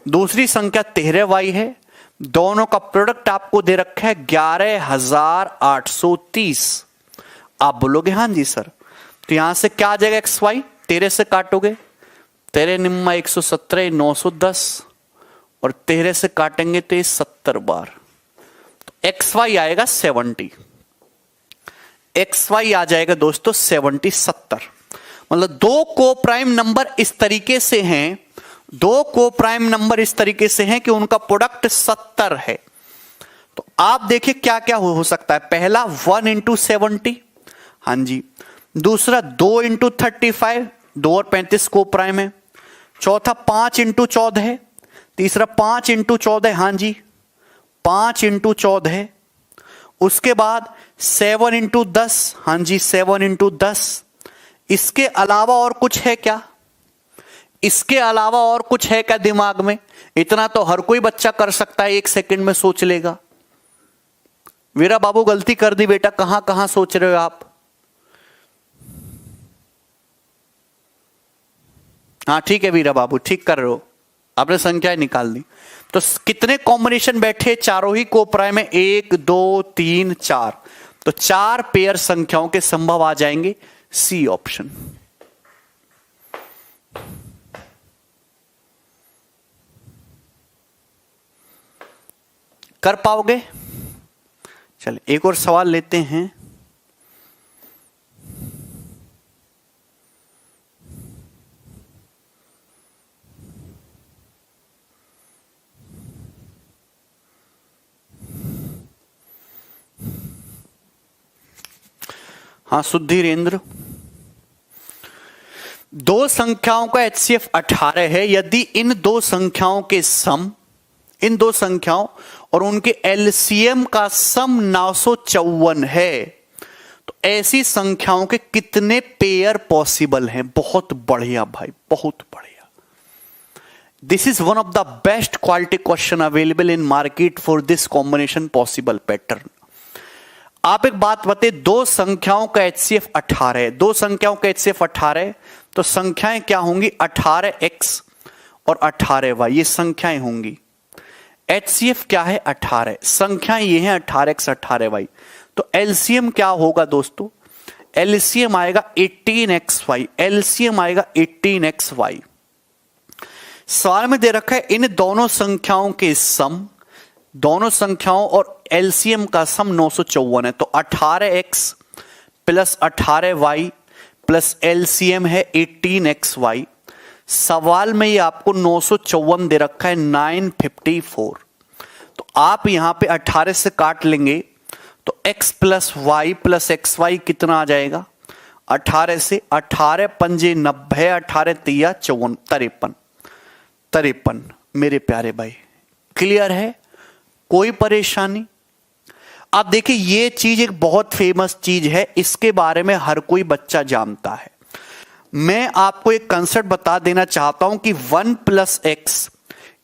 दूसरी संख्या 13y है, दोनों का प्रोडक्ट आपको दे रखा है 11,830। आप बोलोगे हाँ जी सर, तो यहां से क्या आ जाएगा? एक्स वाई 13 से काटोगे, 13 निम्मा 117, 910, और 13 से काटेंगे तो 70 बार, तो एक्स वाई आएगा 70। एक्स वाई आ जाएगा दोस्तों 70, 70। मतलब दो को प्राइम नंबर इस तरीके से हैं, दो को प्राइम नंबर इस तरीके से हैं कि उनका प्रोडक्ट 70 है। तो आप देखिए क्या क्या हो सकता है। पहला 1 इंटू 70, हाँ जी। दूसरा 2 इंटू 35, 2 और 35 को प्राइम है। चौथा 5 इंटू 14 है। तीसरा 5 इंटू 14, हाँ जी 5 इंटू 14 है। उसके बाद 7 इंटू 10, हाँ जी 7 इंटू 10। इसके अलावा और कुछ है क्या? इसके अलावा और कुछ है क्या दिमाग में? इतना तो हर कोई बच्चा कर सकता है, 1 सेकंड में सोच लेगा। वीरा बाबू गलती कर दी बेटा, कहां कहां सोच रहे हो आप? हाँ ठीक है वीरा बाबू, ठीक कर रहे हो, आपने संख्याएं निकाल दी। तो कितने कॉम्बिनेशन बैठे? चारों ही को प्राइम है, 1 2 3 4। तो 4 पेयर संख्याओं के संभव आ जाएंगे। C option. कर पाओगे? चलिए एक और सवाल लेते हैं। हाँ सुधीरेंद्र, दो संख्याओं का HCF 18 है। यदि इन दो संख्याओं के सम, इन दो संख्याओं और उनके LCM का सम 954 है, तो ऐसी संख्याओं के कितने पेयर पॉसिबल हैं? बहुत बढ़िया भाई, बहुत बढ़िया। This is one of the best quality question available in market for this combination possible pattern. आप एक बात बताइए, दो संख्याओं का HCF 18 है, दो संख्याओं का HCF 18 है, तो संख्याएं क्या होंगी? 18x और 18y, ये संख्याएं होंगी। HCF क्या है? 18। संख्याएं ये हैं 18x 18y। तो LCM क्या होगा दोस्तों? एलसीएम आएगा 18xy, एलसीएम आएगा 18xy। सवाल में दे रखा है इन दोनों संख्याओं के सम, दोनों संख्याओं और एलसीएम का सम 954 है। तो 18x plus 18y plus LCM है 18xy। सवाल में ये आपको 954 दे रखा है 954। तो आप यहां पे 18 से काट लेंगे तो x plus y plus x y कितना आ जाएगा 18 से, 18 पंजे 90, 18 तिया 54, 53। मेरे प्यारे भाई क्लियर है, कोई परेशानी? आप देखिए ये चीज एक बहुत फेमस चीज है, इसके बारे में हर कोई बच्चा जानता है। मैं आपको एक कंसेप्ट बता देना चाहता हूं कि 1 plus x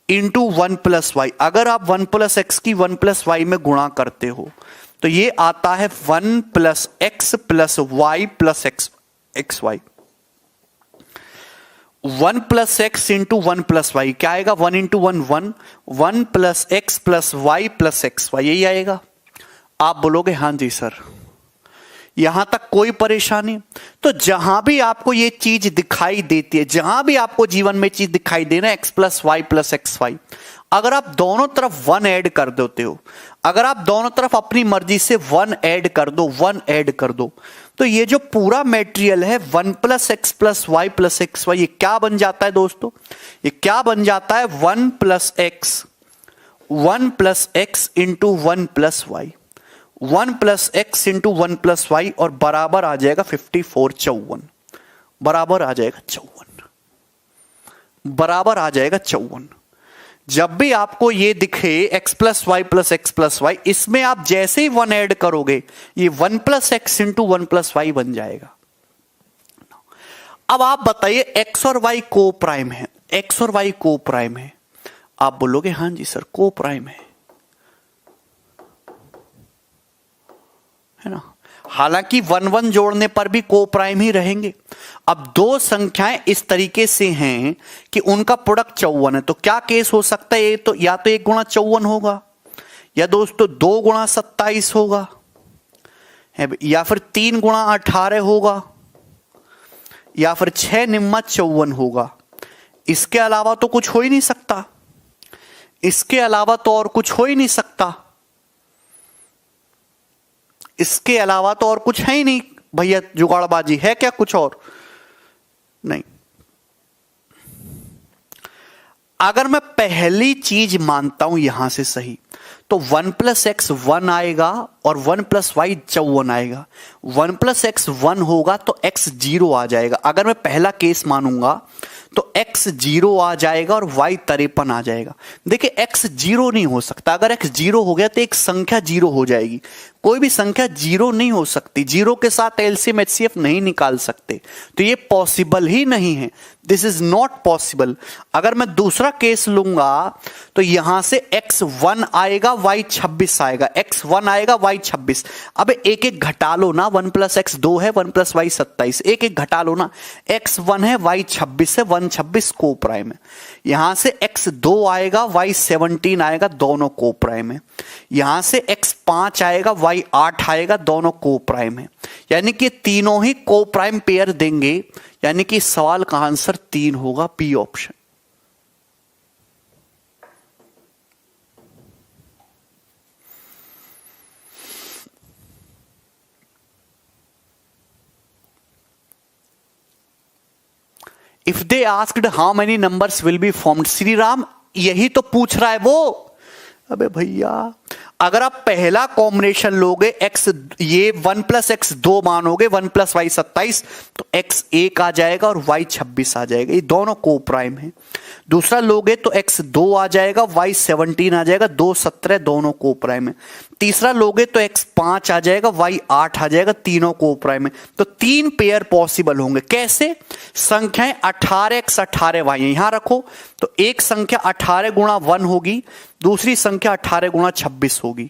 into 1 plus y, अगर आप 1 प्लस एक्स की 1 प्लस वाई में गुणा करते हो तो ये आता है 1 plus x plus y plus x y. 1 plus x into 1 plus y क्या आएगा? 1 into 1 1, 1 plus x plus y plus x y, यही आएगा। आप बोलोगे हाँ जी सर, यहां तक कोई परेशानी? तो जहां भी आपको ये चीज दिखाई देती है, जहां भी आपको जीवन में चीज दिखाई दे रहा है x plus y plus x y, अगर आप दोनों तरफ 1 ऐड कर देते हो, अगर आप दोनों तरफ अपनी मर्जी से 1 ऐड कर दो, 1 ऐड कर दो, तो ये जो पूरा मटेरियल है 1 plus x plus y plus x y, ये क्या बन जाता है दोस्तों? ये क्या बन जाता है? 1 plus x into 1 plus y, 1 plus x into 1 plus y, और बराबर आ जाएगा 54, 54, बराबर आ जाएगा 54, बराबर आ जाएगा 54। जब भी आपको ये दिखे x plus y plus x plus y, इसमें आप जैसे ही 1 ऐड करोगे ये 1 plus x into 1 plus y बन जाएगा। अब आप बताइए x और y को प्राइम है, x और y को प्राइम है? आप बोलोगे हाँ जी सर को प्राइम है ना। हालांकि 1 1 जोड़ने पर भी को प्राइम ही रहेंगे। अब दो संख्याएं इस तरीके से हैं कि उनका प्रोडक्ट 54 है, तो क्या केस हो सकता है? ये तो या तो 1 गुणा 54 होगा, या दोस्तों 2 गुणा 27 होगा, या फिर 3 गुणा 18 होगा, या फिर 6 निम्मा 54 होगा। इसके अलावा तो कुछ हो ही नहीं सकता, इसके अलावा तो और कुछ हो ही नहीं सकता, इसके अलावा तो और कुछ है ही नहीं भैया। जुगाड़बाजी है क्या कुछ और? नहीं। अगर मैं पहली चीज मानता हूं यहां से सही, तो 1 प्लस एक्स 1 आएगा और 1 प्लस वाई 54 आएगा। 1 प्लस एक्स 1 होगा तो एक्स 0 आ जाएगा। अगर मैं पहला केस मानूंगा तो x 0 आ जाएगा और y 53 आ जाएगा। देखिए x 0 नहीं हो सकता, अगर x 0 हो गया तो एक संख्या 0 हो जाएगी। कोई भी संख्या 0 नहीं हो सकती, 0 के साथ एलसीएम एचसीएफ नहीं निकाल सकते, तो ये पॉसिबल ही नहीं है, दिस इज नॉट पॉसिबल। अगर मैं दूसरा केस लूंगा तो यहां से x 1 आएगा y 26 आएगा, x 1 आएगा y 26। अब एक एक घटा लो ना, 1 प्लस एक्स 2 है, 1 प्लस वाई 27, एक एक घटा लो ना। x 1 है y 26 है, 1 26 को प्राइम है। यहां से x 2 आएगा y 17 आएगा, दोनों को प्राइम है। यहां से x 5 आएगा y 8 आएगा, दोनों को प्राइम है। यानी कि तीनों ही को प्राइम पेयर देंगे, यानी कि सवाल का आंसर 3 होगा, B option. If they asked how many numbers will be formed, Shri Ram यही तो पूछ रहा है वो। अबे भैया अगर आप पहला कॉम्बिनेशन लोगे x, ये 1 प्लस एक्स 2 मानोगे, 1 प्लस वाई 27, तो x 1 आ जाएगा और y 26 आ जाएगा, ये दोनों को प्राइम है। दूसरा लोगे तो x 2 आ जाएगा, y 17 आ जाएगा, 2 17 दोनों को प्राइम है। तीसरा लोगे तो x 5 आ जाएगा, y 8 आ जाएगा, तीनों को प्राइम है। तो 3 पेयर पॉसिबल होंगे। कैसे? संख्याएं 18x 18y यहां रखो, तो एक संख्या 18 गुणा 1 होगी, दूसरी संख्या 18 गुणा 26 होगी।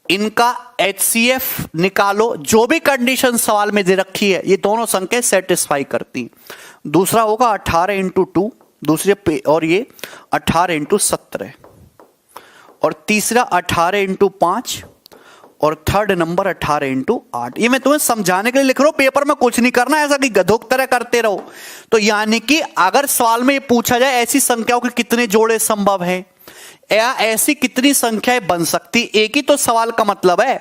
इनका HCF निकालो, जो भी कंडीशन सवाल में दे रखी है ये दोनों संख्याएं सेटिस्फाई करती। दूसरा होगा 18 इंटू 2, दूसरे पे, और ये 18 इंटू 17, और तीसरा 18 इंटू 5, और थर्ड नंबर 18×8। ये मैं तुम्हें समझाने के लिए लिख रहा हूं, पेपर में कुछ नहीं करना, ऐसा कि गधों की तरह करते रहो। तो यानी कि अगर सवाल में ये पूछा जाए ऐसी संख्याओं के कितने जोड़े संभव है या ऐसी कितनी संख्याएं बन सकती, एक ही तो सवाल का मतलब है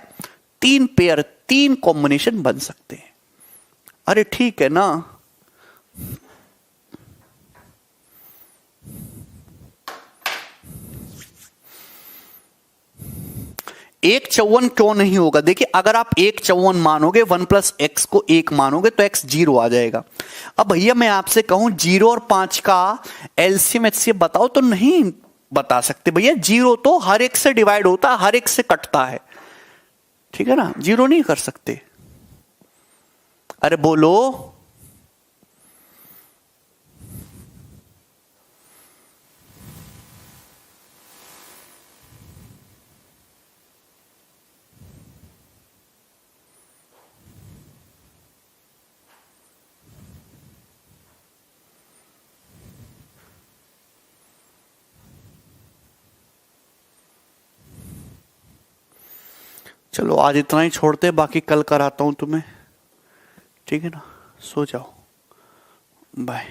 3 पेयर, 3 कॉम्बिनेशन बन सकते हैं। अरे ठीक है ना। एक 54 क्यों नहीं होगा? देखिए अगर आप 1 54 मानोगे, 1 + x को 1 मानोगे तो x 0 आ जाएगा। अब भैया मैं आपसे कहूं 0 और 5 का एलसीएम एचसीएफ बताओ, तो नहीं बता सकते भैया। 0 तो हर एक से डिवाइड होता है, हर एक से कटता है, ठीक है ना, 0 नहीं कर सकते। अरे बोलो। चलो आज इतना ही छोड़ते, बाकी कल कराता हूं तुम्हें, ठीक है ना। सो जाओ, बाय।